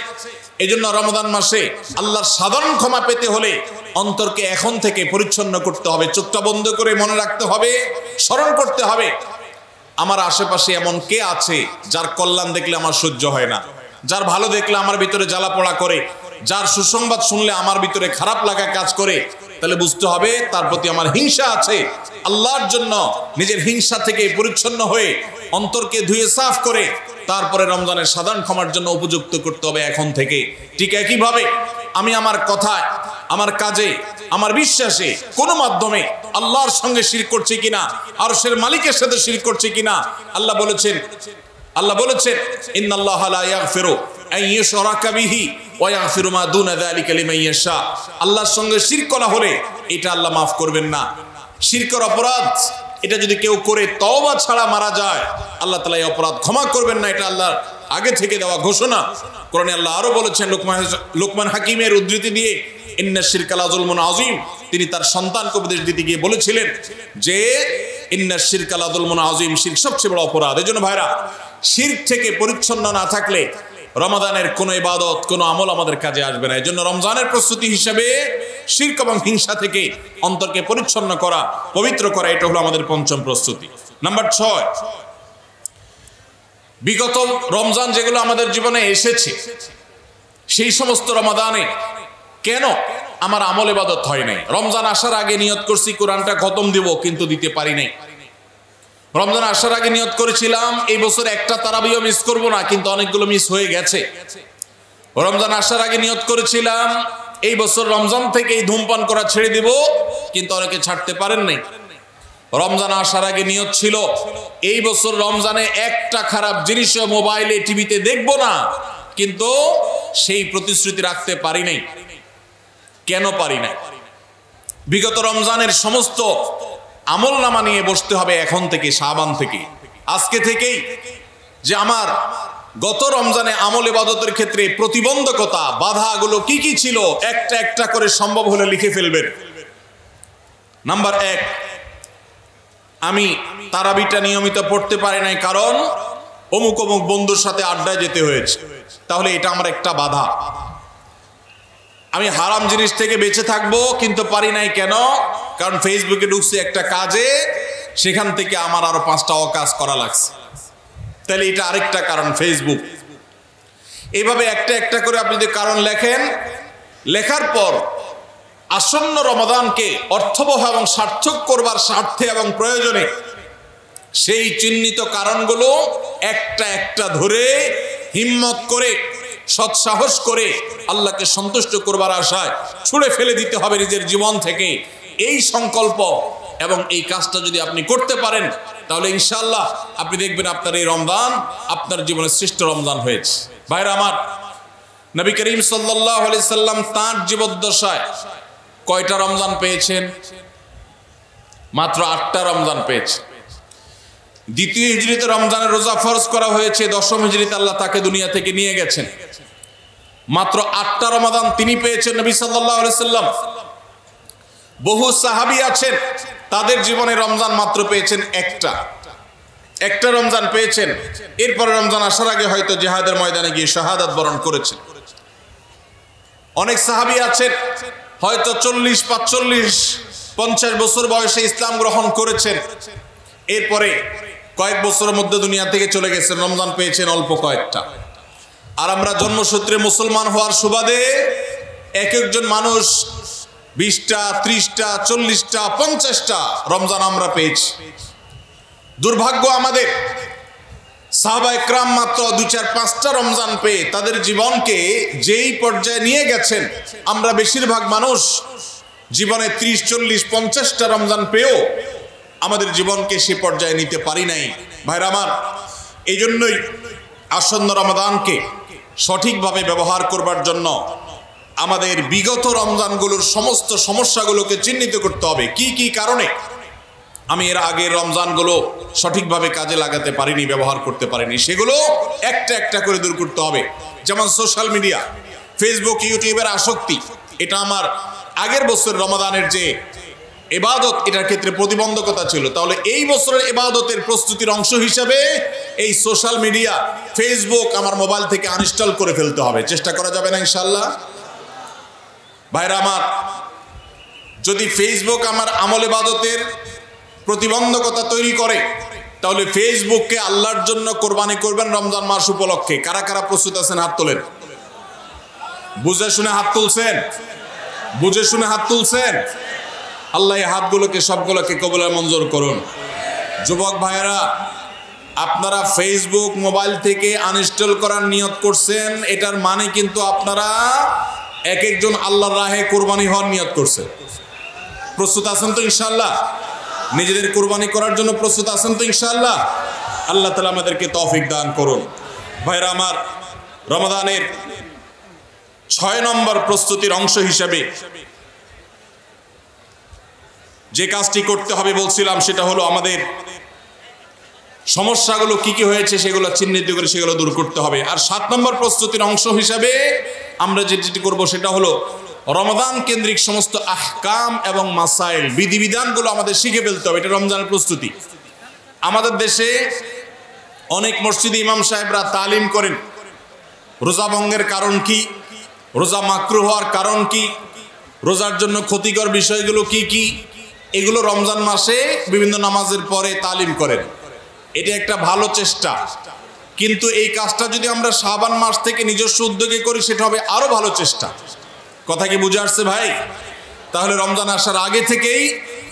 এই জন্য রমজান মাসে আল্লাহর সাধারণ ক্ষমা পেতে হলে অন্তরকে এখন থেকে পরিচ্ছন্ন করতে হবে, চোখটা বন্ধ করে মনে রাখতে হবে, স্মরণ করতে হবে, আমার আশেপাশে এমন কে আছে যার কল্যাণ দেখলে আমার সহ্য হয় না, যার ভালো দেখলে আমার ভিতরে জ্বালা পোড়া করে, যার সুসংবাদ শুনলে আমার ভিতরে খারাপ লাগা কাজ করে, তাহলে বুঝতে হবে তার প্রতি আমার হিংসা আছে। আল্লাহর জন্য নিজের হিংসা থেকে পরিচ্ছন্ন হয়ে অন্তরকে ধুয়ে সাফ করে তারপরে রমজানের সাধারণ ক্ষমার জন্য উপযুক্ত করতে হবে এখন থেকে। ঠিক একইভাবে আমি আমার কথায় আমার কাজে, আমার বিশ্বাসে কোনো মাধ্যমে আল্লাহর সঙ্গে শিরক করছে কিনা, আরশের মালিকের সাথে শিরক করছে কিনা। আল্লাহ বলেছেন ইন্নাল্লাহা লা ইয়াগফিরু আন ইউশরাকা বিহি ওয়া ইয়াগফিরু মা দুনা যালিকা লিমান ইয়াশা। আল্লাহর সঙ্গে শিরক করা হলে এটা আল্লাহ মাফ করবেন না। শিরকের অপরাধ এটা যদি কেউ করে তওবা ছাড়া মারা যায়, আল্লাহ তাআলা এই অপরাধ ক্ষমা করবেন না। এটা আল্লাহর আগে থেকে দেওয়া ঘোষণা। কোরআনে আল্লাহ আরো বলেছেন লোকমান হাকিমের উদ্ধৃতি দিয়ে, ইন্না শিরকা লাযুলমুন আযীম। তিনি তার সন্তানকে উপদেশ দিতে গিয়ে বলেছিলেন যে ইন্না শিরকা লাযুলমুন আযীম, শিরক সবচেয়ে বড় অপরাধ। এজন্য ভাইরা, শিরক থেকে পরিচ্ছন্ন না থাকলে রমাদানের কোনো ইবাদত, কোনো আমল আমাদের কাজে আসবে না। এজন্য রমজানের প্রস্তুতি হিসেবে শিরক এবং হিংসা থেকে অন্তরকে পরিচ্ছন্ন করা, পবিত্র করা, এটা হলো আমাদের পঞ্চম প্রস্তুতি। নাম্বার 6, বিগত রমজান যেগুলো আমাদের জীবনে এসেছে, সেই সমস্ত রমাদানে কেন আমার আমল ইবাদত হয় নাই? রমজান আসার আগে নিয়ত করছি কোরআনটা খতম দিব, কিন্তু দিতে পারি নাই। রমজান আসার আগে নিয়ত করেছিলাম এই বছর একটা তারাবিও মিস করব না, কিন্তু অনেকগুলো মিস হয়ে গেছে। রমজান আসার আগে নিয়ত করেছিলাম এই বছর রমজান থেকে এই ধূমপান করা ছেড়ে দিব, কিন্তু অনেকে ছাড়তে পারেন নাই। রমজান আসার আগে নিয়ত ছিল এই বছর রমজানে একটা খারাপ জিনিস মোবাইলে, টিভিতে দেখব না, কিন্তু সেই প্রতিশ্রুতি রাখতে পারি নাই। কেন পারি নাই? বিগত রমজানের সমস্ত আমল নামা নিয়ে বসতে হবে এখন থেকে, শাবান থেকে, আজকে থেকেই, যে আমার গত রমজানে আমল ইবাদতের ক্ষেত্রে প্রতিবন্ধকতা, বাধাগুলো কি কি ছিল, একটা একটা করে সম্ভব হলে লিখে ফেলবেন। নাম্বার 1, আমি তারাবিটা নিয়মিত পড়তে পারি নাই, কারণ অমুক অমুক বন্ধুর সাথে আড্ডায় যেতে হয়েছে, তাহলে এটা আমার একটা বাধা। আমি হারাম জিনিস থেকে বেঁচে থাকবো, কিন্তু পারি নাই কেন? কারণ ফেসবুকে ঢুকছে একটা কাজে, সেখান থেকে আমার আরো 5টা অকাজ করা লাগছে, তাহলে এটা আরেকটা কারণ, ফেসবুক। এইভাবে একটা একটা করে আপনি যদি কারণ লেখেন, লেখার পর আসন্ন রমাদানকে অর্থবহ এবং সার্থক করবার স্বার্থে এবং প্রয়োজনে সেই চিহ্নিত কারণগুলো একটা একটা ধরে হিম্মত করে, সৎসাহস করে, আল্লাহকে সন্তুষ্ট করবার আশায় ছুঁড়ে ফেলে দিতে হবে নিজের জীবন থেকে। এই সংকল্প এবং এই কাজটা যদি আপনি করতে পারেন, তাহলে ইনশাআল্লাহ আপনি দেখবেন আপনার এই রমজান আপনার জীবনের শ্রেষ্ঠ রমজান হয়েছে। ভাইরা আমার, নবী করিম সাল্লাল্লাহু আলাইহি সাল্লাম তাঁর জীবদ্দশায় কয়টা রমজান পেয়েছেন? মাত্র 8টা রমজান পেয়েছেন। দ্বিতীয় হিজরিতে রমজানের রোজা ফরজ করা হয়েছে, 10ম হিজরিতে আল্লাহ তাকে দুনিয়া থেকে নিয়ে গেছেন। মাত্র 8টা রমাদান তিনি পেয়েছেন নবী সাল্লাল্লাহু আলাইহি সাল্লাম। বহু সাহাবী আছেন, তাদের জীবনে রমজান মাত্র পেয়েছেন একটা রমজান পেয়েছেন। এরপরে রমজান আসার আগে হয়তো জিহাদের ময়দানে গিয়ে শাহাদাত বরণ করেছেন। অনেক সাহাবী আছেন হয়তো 40, 45, 50 বছর বয়সে ইসলাম গ্রহণ করেছেন, এরপরে কয়েক বছরের মধ্যে দুনিয়া থেকে চলে গেছেন, রমজান পেয়েছেন অল্প কয়েকটা। আর আমরা জন্মসূত্রে মুসলমান হওয়ার সুবাদে এক একজন মানুষ 20টা, 30টা, 40টা, 50টা রমজান আমরা পেয়েছি। দুর্ভাগ্য আমাদের, সাহাবা একরাম মাত্র 2, 4, 5টা রমজান পেয়ে তাদের জীবনকে যেই পর্যায়ে নিয়ে গেছেন, আমরা বেশিরভাগ মানুষ জীবনে 30, 40, 50টা রমজান পেয়েও আমাদের জীবনকে সে পর্যায়ে নিতে পারি নাই। ভাইরা আমার, এই জন্যই আসন্ন রমাদানকে সঠিকভাবে ব্যবহার করবার জন্য আমাদের বিগত রমজানগুলোর সমস্ত সমস্যাগুলোকে চিহ্নিত করতে হবে। কি কি কারণে আমি এর আগের রমজানগুলো সঠিকভাবে কাজে লাগাতে পারিনি, ব্যবহার করতে পারিনি, সেগুলো একটা একটা করে দূর করতে হবে। যেমন সোশ্যাল মিডিয়া, ফেসবুক, ইউটিউবের আসক্তি, এটা আমার আগের বছর রমাদানের যে ইবাদত, এটার ক্ষেত্রে প্রতিবন্ধকতা ছিল। তাহলে এই বছরের ইবাদতের প্রস্তুতির অংশ হিসেবে এই সোশ্যাল মিডিয়া, ফেসবুক আমার মোবাইল থেকে আনইনস্টল করে ফেলতে হবে। চেষ্টা করা যাবে না ইনশাআল্লাহ? ভাইরা আমার, যদি ফেসবুক আমার আমল ইবাদতের প্রতিবন্ধকতা তৈরি করে, তাহলে ফেসবুককে আল্লাহর জন্য কোরবানি করবেন রমজান মাস উপলক্ষে। কারা কারা প্রস্তুত আছেন? হাত তোলেন। বুঝে শুনে হাত তুলছেন? বুঝে শুনে হাত তুলছেন? আল্লাহ এই হাতগুলোকে সবগুলোকে কবুল মঞ্জুর করুন। যুবক ভাইয়েরা, আপনারা ফেসবুক মোবাইল থেকে আনইনস্টল করার নিয়ত করছেন, এটার মানে কিন্তু আপনারা এক একজন আল্লাহর রাহে কোরবানি হওয়ার নিয়ত করছে। প্রস্তুত আছেন তো ইনশাআল্লাহ? নিজেদের কোরবানি করার জন্য প্রস্তুত আছেন তো ইনশাআল্লাহ? আল্লাহ তাআলা আমাদেরকে তৌফিক দান করুন। ভাইরা আমার, রমাদানের 6 নম্বর প্রস্তুতির অংশ হিসেবে যে কাজটি করতে হবে বলছিলাম, সেটা হলো আমাদের সমস্যাগুলো কি কি হয়েছে সেগুলো চিহ্নিত করে সেগুলো দূর করতে হবে। আর 7 নম্বর প্রস্তুতির অংশ হিসাবে আমরা যেটি করব সেটা হলো রমাদান কেন্দ্রিক সমস্ত আহকাম এবং মাসাইল, বিধিবিধানগুলো আমাদের শিখে ফেলতে হবে। এটা রমজানের প্রস্তুতি। আমাদের দেশে অনেক মসজিদে ইমাম সাহেবরা তালিম করেন রোজা ভঙ্গের কারণ কি, রোজা মাকরুহ হওয়ার কারণ কি, রোজার জন্য ক্ষতিকর বিষয়গুলো কি কি, এগুলো রমজান মাসে বিভিন্ন নামাজের পরে তালিম করেন। এটা একটা ভালো চেষ্টা, কিন্তু এই কাজটা যদি আমরা শাবান মাস থেকে নিজস্ব উদ্যোগে করি সেটা হবে আরো ভালো চেষ্টা। কথা কি বুঝে আসছে ভাই? তাহলে রমজান আসার আগে থেকেই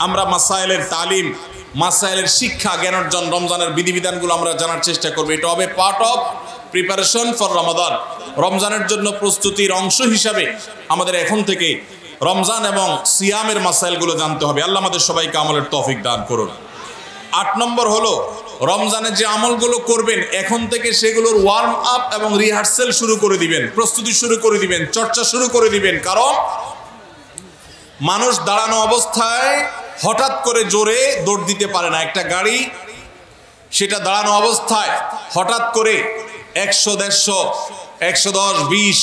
আমরা মাসাইলের তালিম, মাসাইলের শিক্ষা, জ্ঞান অর্জন, রমজানের বিধিবিধানগুলো আমরা জানার চেষ্টা করব। এটা হবে পার্ট অফ প্রিপারেশন ফর রমাদান। রমজানের জন্য প্রস্তুতির অংশ হিসাবে আমাদের এখন থেকে রমজান এবং সিয়ামের মাসাইলগুলো জানতে হবে। আল্লাহ আমাদের সবাইকে আমলের তৌফিক দান করুন। 8 নম্বর হলো রমজানে যে আমলগুলো করবেন এখন থেকে সেগুলোর ওয়ার্ম আপ এবং রিহার্সেল শুরু করে দিবেন, প্রস্তুতি শুরু করে দিবেন, চর্চা শুরু করে দিবেন। কারণ মানুষ দাঁড়ানো অবস্থায় হঠাৎ করে জোরে দৌড় দিতে পারে না। একটা গাড়ি সেটা দাঁড়ানো অবস্থায় হঠাৎ করে 100, 150, 110, 20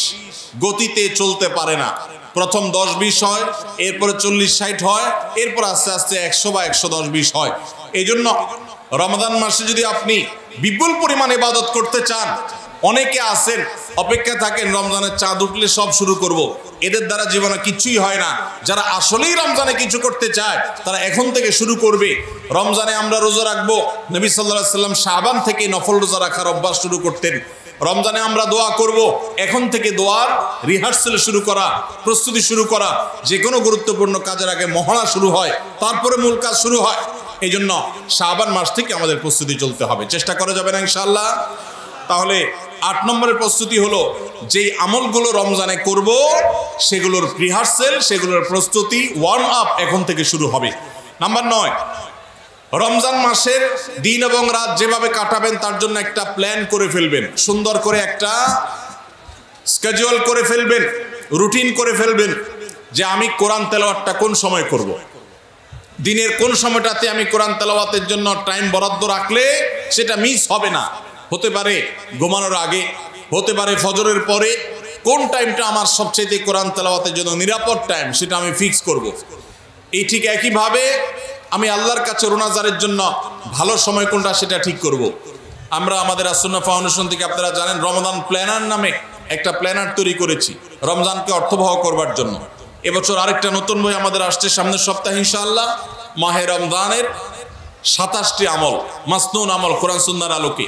গতিতে চলতে পারে না। প্রথম 10-20 হয়, এরপরে 40-60 হয়, এরপর আস্তে আস্তে 100 বা 110-20 হয়। এই জন্য রমাদান মাসে যদি আপনি বিপুল পরিমাণ ইবাদত করতে চান, অনেকে আছেন অপেক্ষা থাকেন রমজানের চাঁদ উঠলে সব শুরু করব। এদের দ্বারা জীবনে কিছুই হয় না। যারা আসলেই রমজানে কিছু করতে চায় তারা এখন থেকে শুরু করবে। রমজানে আমরা রোজা রাখবো, নবী সাল্লাল্লাহু আলাইহি ওয়াসাল্লাম শাবান থেকে নফল রোজা রাখার অভ্যাস শুরু করতেন। রমজানে আমরা দোয়া করব, এখন থেকে দোয়ার রিহার্সেল শুরু করা, প্রস্তুতি শুরু করা। যে কোনো গুরুত্বপূর্ণ কাজের আগে মহড়া শুরু হয়, তারপরে মূল কাজ শুরু হয়। এই জন্য শাবান মাস থেকে আমাদের প্রস্তুতি চলতে হবে। চেষ্টা করা যাবে না ইনশাআল্লাহ? তাহলে 8 নম্বরের প্রস্তুতি হলো যেই আমলগুলো রমজানে করব সেগুলোর রিহার্সেল, সেগুলোর প্রস্তুতি, ওয়ার্ম আপ এখন থেকে শুরু হবে। নাম্বার 9, রমজান মাসের দিন এবং রাত যেভাবে কাটাবেন তার জন্য একটা প্ল্যান করে ফেলবেন, সুন্দর করে একটা স্কেজুয়াল করে ফেলবেন, রুটিন করে ফেলবেন যে আমি কোরআন তেলাওয়াতটা কোন সময় করব। দিনের কোন সময়টাতে আমি কোরআন তেলাওয়াতের জন্য টাইম বরাদ্দ রাখলে সেটা মিস হবে না। হতে পারে ঘুমানোর আগে, হতে পারে ফজরের পরে। কোন টাইমটা আমার সবচেয়ে কোরআন তেলাওয়াতের জন্য নিরাপদ টাইম সেটা আমি ফিক্স করব। এই ঠিক একইভাবে আমি আল্লাহর কাছে রোনাজারের জন্য ভালো সময় কোনটা সেটা ঠিক করব। আমরা আমাদের আসুন্নাহ ফাউন্ডেশন থেকে আপনারা জানেন রমাদান প্ল্যানার নামে একটা প্ল্যানার তৈরি করেছি রমজানকে অর্থবহ করবার জন্য। এবছর আরেকটা নতুন বই আমাদের আসছে সামনের সপ্তাহে ইনশাআল্লাহ। মাহে রমজানের 27টি আমল, মাসনুন আমল কোরআন সুন্নাহর আলোকে।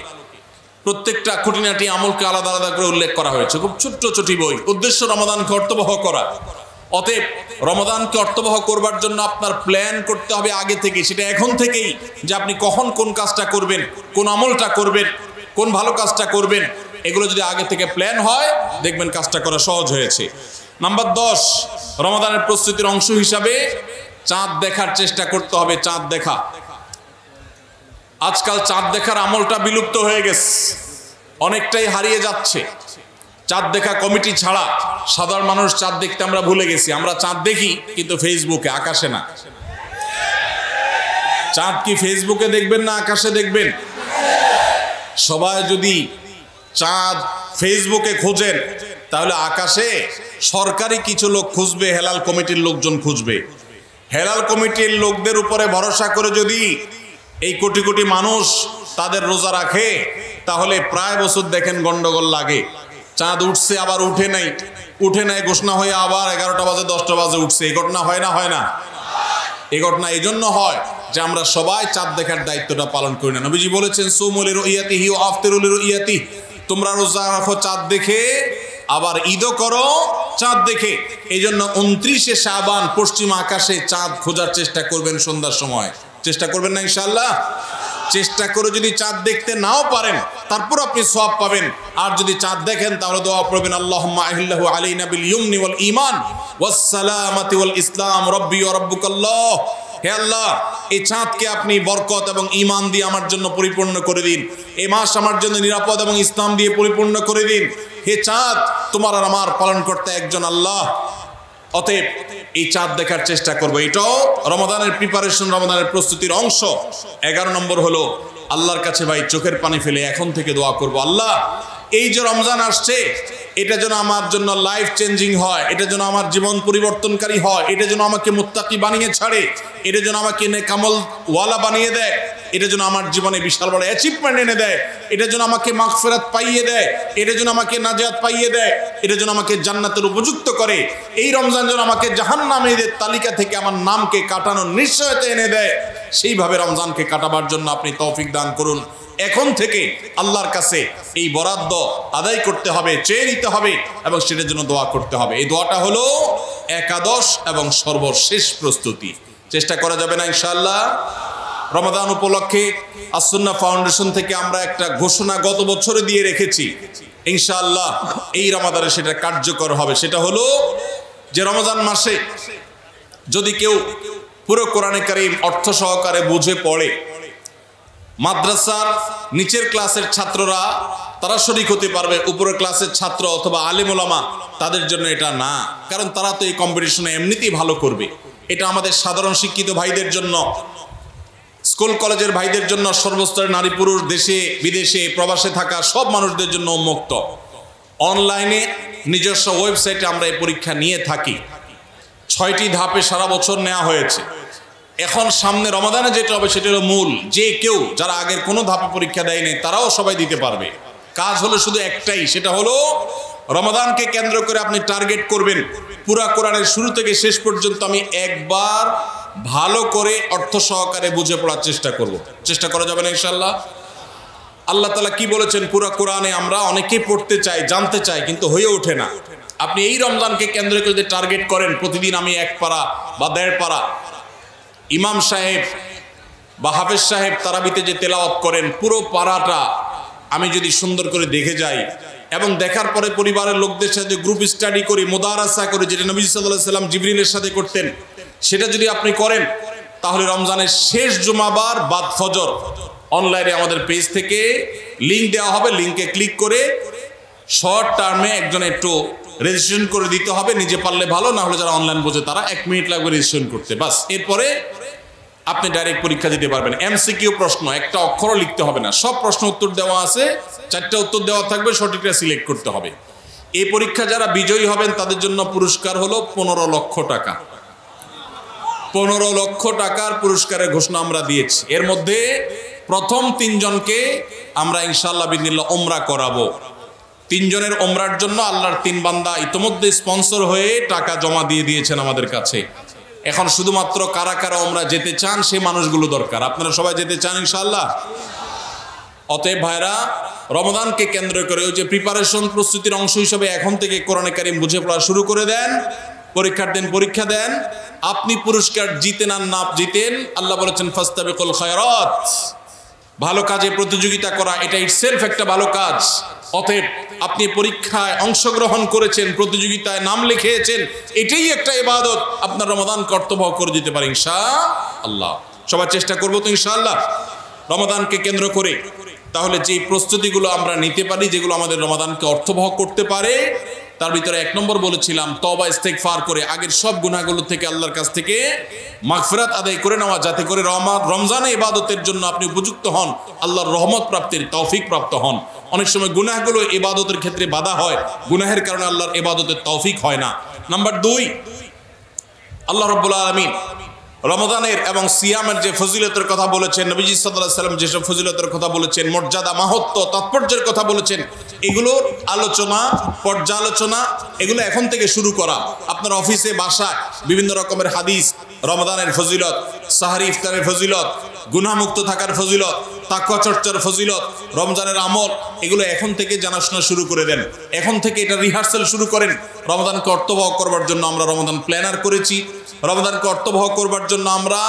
প্রত্যেকটা খুঁটিনাটি আমলকে আলাদা আলাদা করে উল্লেখ করা হয়েছে। খুব ছোট্ট ছোটি বই, উদ্দেশ্য রমাদানকে অর্থবহ করা। অতএব রমাদানকে অর্থবহ করবার জন্য আপনার প্ল্যান করতে হবে আগে থেকে, সেটা এখন থেকেই, যে আপনি কখন কোন কাজটা করবেন, কোন আমলটা করবেন, কোন ভালো কাজটা করবেন। এগুলো যদি আগে থেকে প্ল্যান হয় দেখবেন কাজটা করা সহজ হয়েছে। নাম্বার 10, রমাদানের প্রস্তুতির অংশ হিসাবে চাঁদ দেখার চেষ্টা করতে হবে। চাঁদ দেখা, আজকাল চাঁদ দেখার আমলটা বিলুপ্ত হয়ে গেছে, অনেকটাই হারিয়ে যাচ্ছে। চাঁদ দেখা কমিটি ছাড়া সাধারণ মানুষ চাঁদ দেখতে আমরা ভুলে গেছি। আমরা চাঁদ দেখি কিন্তু ফেসবুকে, আকাশে না। চাঁদ কি ফেসবুকে দেখবেন না আকাশে দেখবেন? সবাই যদি চাঁদ ফেসবুকে খোঁজেন তাহলে আকাশে সরকারি কিছু লোক খুঁজবে, হেলাল কমিটির লোকজন খুঁজবে। হেলাল কমিটির লোকদের উপরে ভরসা করে যদি এই কোটি কোটি মানুষ তাদের রোজা রাখে তাহলে প্রায় বছর দেখেন গন্ডগোল লাগে। চাঁদ উঠছে আবার উঠে নাই, উঠে নাই ঘোষণা হয়ে আবার 11টা বাজে 10টা বাজে উঠছে। এই ঘটনা হয় না? হয় না? এই ঘটনা এই জন্য হয় যে আমরা সবাই চাঁদ দেখার দায়িত্বটা পালন করি না। নবীজি বলেছেন সুমুল লিরুইয়াতিহি ওয়া আফতিরু লিরুইয়াতিহি, তোমরা রোজা রাখো চাঁদ দেখে, আবার ঈদও করো চাঁদ দেখে। এই জন্য 29শে শাবান পশ্চিম আকাশে চাঁদ খোঁজার চেষ্টা করবেন সন্ধ্যার সময়। চেষ্টা করবেন না ইনশাআল্লাহ? চেষ্টা করে যদি চাঁদ দেখতে নাও পারেন তারপর আপনি সওয়াব পাবেন। আর যদি চাঁদ দেখেন তাহলে দোয়া করবেন আল্লাহুম্মা আহিল্লাহু আলাইনা বিল ইয়ুমনি ওয়াল ঈমান ওয়াস সালামাতি ওয়াল ইসলাম রব্বি ওয়া রাব্বুকাল্লাহ। হে আল্লাহ, এই চাঁদকে আপনি বরকত এবং ঈমান দিয়ে আমার জন্য পরিপূর্ণ করে দিন। এই মাস আমার জন্য নিরাপদ এবং ইসলাম দিয়ে পরিপূর্ণ করে দিন। হে চাঁদ, তোমার আর আমার পালনকর্তা একজন আল্লাহ। অতএব এই চাঁদ দেখার চেষ্টা করবো। এটাও রমাদানের প্রিপারেশন, রমাদানের প্রস্তুতির অংশ। 11 নম্বর হলো আল্লাহর কাছে ভাই চোখের পানি ফেলে এখন থেকে দোয়া করব, আল্লাহ এই যে রমজান আসছে এটা যেন আমার জন্য লাইফ চেঞ্জিং হয়, এটা যেন আমার জীবন পরিবর্তনকারী হয়, এটা যেন আমাকে মুত্তাকি বানিয়ে ছাড়ে, এটা যেন আমাকে নেকামল ওয়ালা বানিয়ে দেয়, এটা যেন আমার জীবনে বিশাল বড় অ্যাচিভমেন্ট এনে দেয়, এটা যেন আমাকে মাগফিরাত পাইয়ে দেয়, এটা যেন আমাকে নাজাত পাইয়ে দেয়, এটা যেন আমাকে জান্নাতের উপযুক্ত করে। এই রমজান যেন আমাকে জাহান্নামীদের তালিকা থেকে আমার নামকে কাটানোর নিশ্চয়তা এনে দেয়। সেইভাবে রমজানকে কাটাবার জন্য আপনি তৌফিক দান করুন। এখন থেকে আল্লাহর কাছে এই বরাদ্দ আদায় করতে হবে, চেয়ে নিতে হবে এবং সেটার জন্য দোয়া করতে হবে। এই দোয়াটা হলো একাদশ এবং সর্বশেষ প্রস্তুতি। চেষ্টা করা যাবে না ইনশাআল্লাহ? রমাদান উপলক্ষে আস-সুন্নাহ ফাউন্ডেশন থেকে আমরা একটা ঘোষণা গত বছরে দিয়ে রেখেছি, ইনশাআল্লাহ এই রমাদানে সেটা কার্যকর হবে। সেটা হলো যে রমজান মাসে যদি কেউ পুরো কোরআনে কারীম অর্থ সহকারে বুঝে পড়ে, মাদ্রাসার নিচের ক্লাসের ছাত্ররা তারা শরীক হতে পারবে, উপরের ক্লাসের ছাত্র অথবা আলেম ওলামা তাদের জন্য এটা না, কারণ তারা তো এই কম্পিটিশনে এমনিতেই ভালো করবে। এটা আমাদের সাধারণ শিক্ষিত ভাইদের জন্য, স্কুল কলেজের ভাইদের জন্য, সর্বস্তরের নারী পুরুষ, দেশে বিদেশে প্রবাসে থাকা সব মানুষদের জন্য উন্মুক্ত। অনলাইনে নিজস্ব ওয়েবসাইটে আমরা এই পরীক্ষা নিয়ে থাকি। 6টি ধাপে সারা বছর নেওয়া হয়েছে। এখন সামনে রমাদানে যেটা হবে সেটা হলো মূল। যে কেউ যারা আগের কোনো ধাপে পরীক্ষা দেয়নি তারাও সবাই দিতে পারবে। কাজ হলো শুধু একটাই, সেটা হলো রমাদানকে কেন্দ্র করে আপনি টার্গেট করবেন পুরা কোরআনের শুরু থেকে শেষ পর্যন্ত আমি একবার ভালো করে অর্থ সহকারে বুঝে পড়ার চেষ্টা করব। চেষ্টা করা যাবে না ইনশাআল্লাহ? আল্লাহ তাআলা কি বলেছেন পুরা কোরআনে? আমরা অনেকেই পড়তে চাই, জানতে চাই, কিন্তু হয়ে ওঠে না। আপনি এই রমজানকে কেন্দ্র করে যদি টার্গেট করেন প্রতিদিন আমি 1 পারা বা 1.5 পারা, ইমাম সাহেব বা হাফেজ সাহেব তারাবিতে যে তেলাওয়াত করেন পুরো পারাটা আমি যদি সুন্দর করে দেখে যাই এবং দেখার পরে পরিবারের লোকদের সাথে গ্রুপ স্টাডি করি, মুদারাসা করি, যেটা নবী সাল্লাল্লাহু আলাইহি সাল্লাম জিবরিলের সাথে করতেন, সেটা যদি আপনি করেন তাহলে রমজানের শেষ জুমাবার বাদ ফজর অনলাইনে আমাদের পেজ থেকে লিঙ্ক দেওয়া হবে। লিঙ্কে ক্লিক করে শর্ট টার্মে একজন একটু রেজিস্ট্রেশন করে দিতে হবে, নিজে পারলে ভালো, না হলে যারা অনলাইন বোঝে তারা 1 মিনিট লাগবে রেজিস্ট্রেশন করতে, বাস। এরপরে আপনি ডাইরেক্ট পরীক্ষা দিতে পারবেন। এমসিকিউ প্রশ্ন, একটা অক্ষরও লিখতে হবে না, সব প্রশ্ন উত্তর দেওয়া আছে, 4টা উত্তর দেওয়া থাকবে, সঠিকটা সিলেক্ট করতে হবে। এই পরীক্ষা যারা বিজয়ী হবেন তাদের জন্য পুরস্কার হলো 15 লক্ষ টাকা। 15 লক্ষ টাকার পুরস্কারের ঘোষণা আমরা দিয়েছি। এর মধ্যে প্রথম 3 জনকে আমরা ইনশাআল্লাহ বিদিনিল্লাহ ওমরা করাবো। 3 জনের ওমরার জন্য আল্লাহর 3 বান্দা ইতোমধ্যে স্পন্সর হয়ে টাকা জমা দিয়ে দিয়েছেন আমাদের কাছে। এখন শুধুমাত্র কারা কারা ওমরা যেতে চান সেই মানুষগুলো দরকার। আপনারা সবাই যেতে চান ইনশাআল্লাহ? অতএব ভাইরা, রমাদানকে কেন্দ্র করে ওই যে প্রিপারেশন, প্রস্তুতির অংশ হিসেবে এখন থেকে কোরআনে কারীম বুঝে পড়া শুরু করে দেন। পরীক্ষার দিন পরীক্ষা দেন, আপনি পুরস্কার জিতেন আর না জিতেন, আল্লাহ বলেছেন ফাস্তাবিকুল খায়রাত, ভালো কাজে প্রতিযোগিতা করা এটা ইটসেলফ একটা ভালো কাজ। অতএব আপনি পরীক্ষায় অংশগ্রহণ করেছেন, প্রতিযোগিতায় নাম লিখিয়েছেন, এটাই একটা ইবাদত। আপনার রমাদান কর্তব্য করে দিতে পারে ইনশাআল্লাহ। সবাই চেষ্টা করবো তো ইনশাআল্লাহ রমাদানকে কেন্দ্র করে। তাহলে যে প্রস্তুতিগুলো আমরা নিতে পারি, যেগুলো আমাদের রমাদানকে অর্থবহ করতে পারে, তার ভিতরে 1 নম্বর বলেছিলাম তওবা ইস্তেগফার করে আগের সব গুনাহগুলো থেকে আল্লাহর কাছ থেকে মাগফিরাত আদায় করে নেওয়া, যাতে করে রমজানে ইবাদতের জন্য আপনি উপযুক্ত হন, আল্লাহর রহমত প্রাপ্তির তৌফিক প্রাপ্ত হন। অনেক সময় গুনাহগুলো ইবাদতের ক্ষেত্রে বাধা হয়, গুনাহের কারণে আল্লাহর ইবাদতের তৌফিক হয় না। নাম্বার 2, আল্লাহ রাব্বুল আলামিন রমাদানের এবং সিয়ামের যে ফজিলতের কথা বলেছেন, নবীজি সাল্লাল্লাহু আলাইহি ওয়াসাল্লাম যেসব ফজিলতের কথা বলেছেন, মর্যাদা, মাহাত্ম্য, তাৎপর্যের কথা বলেছেন, এগুলোর আলোচনা, পর্যালোচনা এগুলো এখন থেকে শুরু করা। আপনার অফিসে বাসায় বিভিন্ন রকমের হাদিস, রমাদানের ফজিলত, সাহারি ইফতারের ফজিলত, গুনাহমুক্ত থাকার ফজিলত, তাকওয়া চর্চার ফজিলত, রমজানের আমল, এগুলো এখন থেকে জানাশোনা শুরু করে দেন। এখন থেকে এটা রিহার্সাল শুরু করেন। রমাদানকে অর্থবহ করবার জন্য আমরা রমাদান প্ল্যানার করেছি। রমাদানকে অর্থবহ করবার জন্য আমরা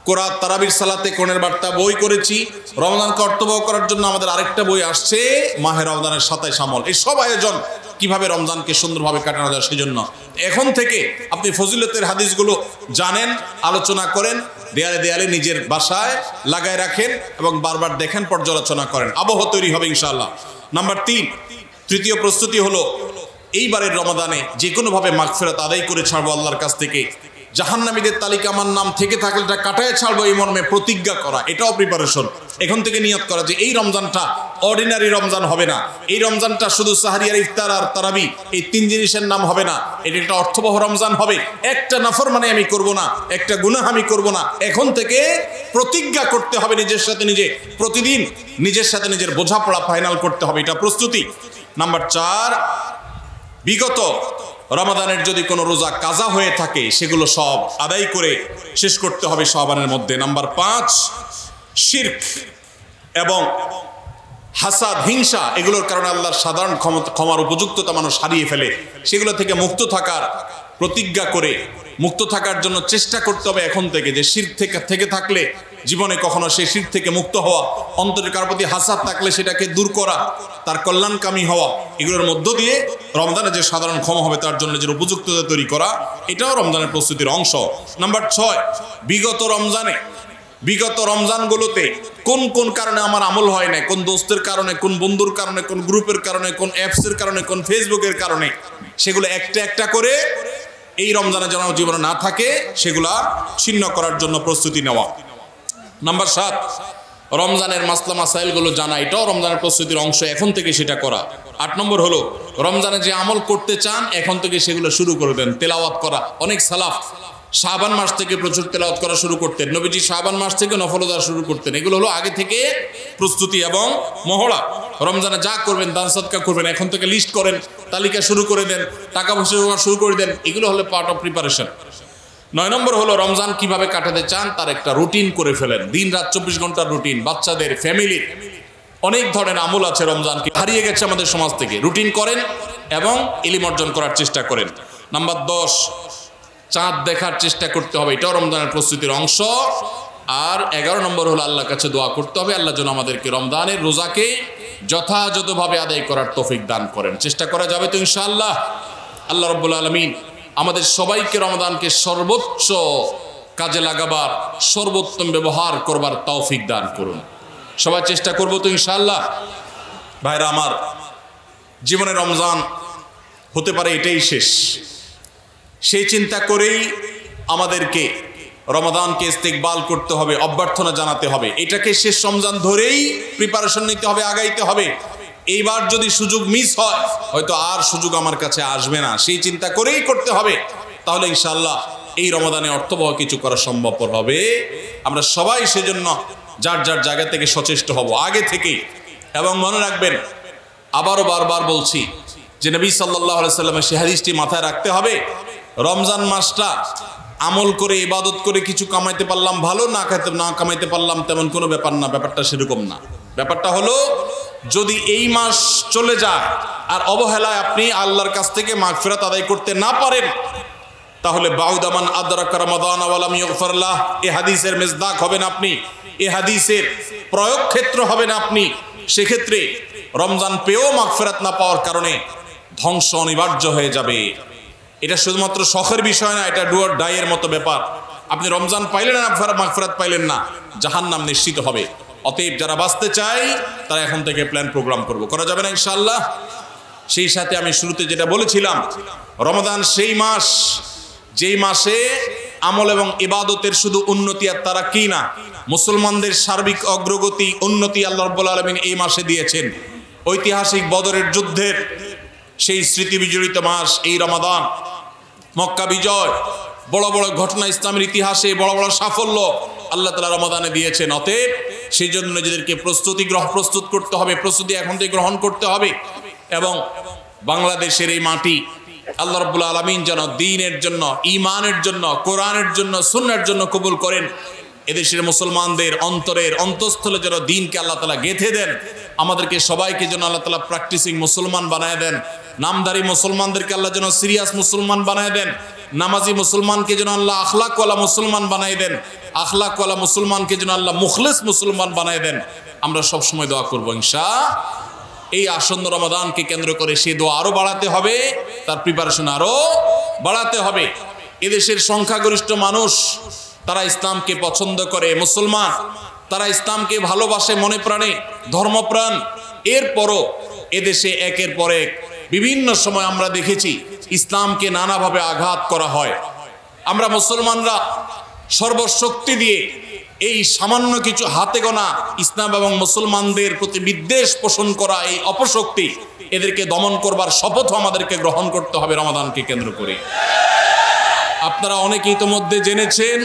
কোরআন তারাবির সালাতে কোরআনের বার্তা বই করেছি। রমজানকে অর্থবহ করার জন্য আমাদের আরেকটা বই আসছে, মাহে রমজানের 27 আমল। এই সব আয়োজন কিভাবে রমজানকে সুন্দরভাবে কাটানো যায় সেজন্য এখন থেকে আপনি ফজিলতের হাদিসগুলো জানেন, আলোচনা করেন, দেয়ালে দেয়ালে নিজের বাসায় লাগায় রাখেন এবং বারবার দেখেন, পর্যালোচনা করেন, আবহ তৈরি হবে ইনশাআল্লাহ। নাম্বার 3, তৃতীয় প্রস্তুতি হলো এইবারের রমাদানে যে কোনোভাবে মাগফিরাত আদায় করে ছাড়বো আল্লাহর কাছ থেকে। জাহান্নামীদের তালিকা আমার নাম থেকে থাকলে এটা কাটায় ছাড়বো এই মর্মে প্রতিজ্ঞা করা, এটাও প্রিপারেশন। এখন থেকে নিয়ত করা যে এই রমজানটা অর্ডিনারি রমজান হবে না, এই রমজানটা শুধু সাহারি আর ইফতার আর তারাবি এই 3 জিনিসের নাম হবে না, এটা একটা অর্থবহ রমজান হবে। একটা নাফরমানি আমি করব না, একটা গুনাহ আমি করব না। এখন থেকে প্রতিজ্ঞা করতে হবে নিজের সাথে নিজে, প্রতিদিন নিজের সাথে নিজের বোঝাপড়া ফাইনাল করতে হবে, এটা প্রস্তুতি। নাম্বার 4, বিগত রমাদানের যদি কোনো রোজা কাজা হয়ে থাকে সেগুলো সব আদায় করে শেষ করতে হবে শাবানের মধ্যে। নাম্বার 5, শিরক এবং হাসাদ, হিংসা, এগুলোর কারণে আল্লাহর সাধারণ ক্ষমার উপযুক্ততা মানুষ হারিয়ে ফেলে, সেগুলো থেকে মুক্ত থাকার প্রতিজ্ঞা করে মুক্ত থাকার জন্য চেষ্টা করতে হবে এখন থেকে, যে শিরক থেকে থাকলে জীবনে কখনো সেই শিরক থেকে মুক্ত হওয়া, অন্তরের কারোর প্রতি হাসাদ থাকলে সেটাকে দূর করা, তার কল্যাণকামী হওয়া, এগুলোর মধ্য দিয়ে রমজানে যে সাধারণ ক্ষমা হবে তার জন্য যে উপযুক্ততা তৈরি করা, এটাও রমজানের প্রস্তুতির অংশ। নাম্বার 6, বিগত রমজানগুলোতে কোন কোন কারণে আমার আমল হয় না, কোন দোস্তের কারণে, কোন বন্ধুর কারণে, কোন গ্রুপের কারণে, কোন অ্যাপসের কারণে, কোন ফেসবুকের কারণে, সেগুলো একটা একটা করে এই রমজানে যেন জীবনে না থাকে সেগুলা ছিন্ন করার জন্য প্রস্তুতি নেওয়া। নাম্বার 7, রমজানের মাসলা মাসাইলগুলো জানা, এটাও রমজানের প্রস্তুতির অংশ, এখন থেকে সেটা করা। 8 নম্বর হলো রমজানে যে আমল করতে চান এখন থেকে সেগুলো শুরু করে দেন, তেলাওয়াত করা। অনেক সালাফ শাবান মাস থেকে প্রচুর তেলাওয়াত করা শুরু করতেন, নবীজি শাবান মাস থেকে নফল রোজা শুরু করতেন। এগুলো হলো আগে থেকে প্রস্তুতি এবং মহড়া। রমজানে যা করবেন, দান সদকা করবেন, এখন থেকে লিস্ট করেন, তালিকা শুরু করে দেন, টাকা পয়সা শুরু করে দেন, এগুলো হলো পার্ট অফ প্রিপারেশন। 9 নম্বর হলো রমজান কিভাবে কাটাতে চান তার একটা রুটিন করে ফেলেন, দিন রাত 24 ঘন্টার রুটিন। বাচ্চাদের, ফ্যামিলির অনেক ধরনের আমল আছে রমজানকে হারিয়ে গেছে আমাদের সমাজ থেকে, রুটিন করেন এবং ইলম অর্জন করার চেষ্টা করেন। নাম্বার 10, চাঁদ দেখার চেষ্টা করতে হবে, এটাও রমজানের প্রস্তুতির অংশ। আর 11 নম্বর হলো আল্লাহর কাছে দোয়া করতে হবে, আল্লাহ যেন আমাদেরকে রমজানের রোজাকে যথাযথভাবে আদায় করার তৌফিক দান করেন। চেষ্টা করা যাবে তো ইনশাআল্লাহ। আল্লাহ রাব্বুল আলামিন আমাদের সবাইকে রমজানকে সর্বোচ্চ কাজে লাগাবার, সর্বোত্তম ব্যবহার করবার তৌফিক দান করুন। সবাই চেষ্টা করবো তো ইনশাআল্লাহ। ভাইরা আমার, জীবনে রমজান হতে পারে এটাই শেষ, সেই চিন্তা করেই আমাদেরকে রমাদানকে ইস্তেকবাল করতে হবে, অভ্যর্থনা জানাতে হবে। এটাকে শেষ রমজান ধরেই প্রিপারেশন নিতে হবে, আগাইতে হবে। এইবার যদি সুযোগ মিস হয় হয়তো আর সুযোগ আমার কাছে আসবে না, সেই চিন্তা করেই করতে হবে। তাহলে ইনশাআল্লাহ এই রমাদানে অর্থবহ কিছু করা সম্ভবপর হবে। আমরা সবাই সেজন্য যার যার জায়গা থেকে সচেষ্ট হব আগে থেকেই। এবং মনে রাখবেন, আবারও বারবার বলছি যে নবী সাল্লাল্লাহু আলাইহি সাল্লামের সেই হাদিসটি মাথায় রাখতে হবে, রমজান মাসটা আমল করে ইবাদত করে কিছু কামাইতে পারলাম ভালো, না কামাইতে পারলাম তেমন কোনো ব্যাপার না। ব্যাপারটা সেরকম না। ব্যাপারটা হলো, যদি এই মাস চলে যায় আর অবহেলায় আপনি আল্লাহর কাছ থেকে মাগফিরাত আদায় করতে না পারেন, তাহলে বাউদামান আদরাকা রমাদান ওয়া লাম ইগফার লাহ, এই হাদিসের মেজদাক হবেন আপনি, এই হাদিসের প্রয়োগ ক্ষেত্র হবেন আপনি। সেক্ষেত্রে রমজান পেয়েও মাগফিরাত না পাওয়ার কারণে ধ্বংস অনিবার্য হয়ে যাবে। এটা শুধুমাত্র শখের বিষয় না, এটা ডু অর ডাই এর মতো ব্যাপার। আপনি রমজান পাইলেন না, মাগফিরাত পাইলেন না, জাহান্নাম নিশ্চিত হবে। অতএব যারা বাঁচতে চায় তারা এখন থেকে প্ল্যান প্রোগ্রাম করা যাবে না ইনশাআল্লাহ। সেই সাথে আমি শুরুতে যেটা বলেছিলাম, রমাদান সেই মাস যেই মাসে আমল এবং ইবাদতের শুধু উন্নতি আর তারাক্কি না, মুসলমানদের সার্বিক অগ্রগতি, উন্নতি আল্লাহ রাব্বুল আলামিন এই মাসে দিয়েছেন। ঐতিহাসিক বদরের যুদ্ধের সেই স্মৃতি বিজড়িত মাস এই রমাদান। মক্কা বিজয়, বড় বড় ঘটনা ইসলামের ইতিহাসে, বড় বড় সাফল্য আল্লাহ তাআলা রমাদানে দিয়েছেন। অতএব সেই জন্য নিজেদেরকে প্রস্তুত করতে হবে, প্রস্তুতি এখন থেকে গ্রহণ করতে হবে। এবং বাংলাদেশের এই মাটি আল্লাহ রাব্বুল আলামিন যেন দ্বীনের জন্য, ঈমানের জন্য, কোরআনের জন্য, সুন্নাহর জন্য কবুল করেন। এদেশের মুসলমানদের অন্তরের অন্তঃস্থলে যেন দ্বীনকে আল্লাহ তাআলা গেঁথে দেন। আমাদেরকে সবাইকে যেন আল্লাহ তাআলা প্র্যাকটিসিং মুসলমান বানায় দেন। নামধারী মুসলমানদেরকে আল্লাহ যেন সিরিয়াস মুসলমান বানায় দেন। নামাজি মুসলমানকে যেন আল্লাহ আখলাকওয়ালা মুসলমান বানায় দেন। আখলাকওয়ালা মুসলমানকে যেন আল্লাহ মুখলিস মুসলমান বানায় দেন, আমরা সব সময় দোয়া করবো ইনশাআল্লাহ। এই আসন্ন রমাদানকে কেন্দ্র করে সেই দোয়া আরো বাড়াতে হবে, তার প্রিপারেশন আরো বাড়াতে হবে। এদেশের সংখ্যাগরিষ্ঠ মানুষ তারা ইসলামকে পছন্দ করে, মুসলমান, তারা ইসলামকে ভালোবাসে মনে প্রাণে, ধর্মপ্রাণ। এরপরও এদেশে একের পর এক বিভিন্ন সময় আমরা দেখেছি ইসলামকে নানাভাবে আঘাত করা হয়। আমরা মুসলমানরা সর্বশক্তি দিয়ে এই সামান্য কিছু হাতে গোনা ইসলাম এবং মুসলমানদের প্রতি বিদ্বেষ পোষণ করা এই অপশক্তি, এদেরকে দমন করবার শপথ আমাদেরকে গ্রহণ করতে হবে রমাদানকে কেন্দ্র করে। আপনারা অনেকে ইতোমধ্যে জেনেছেন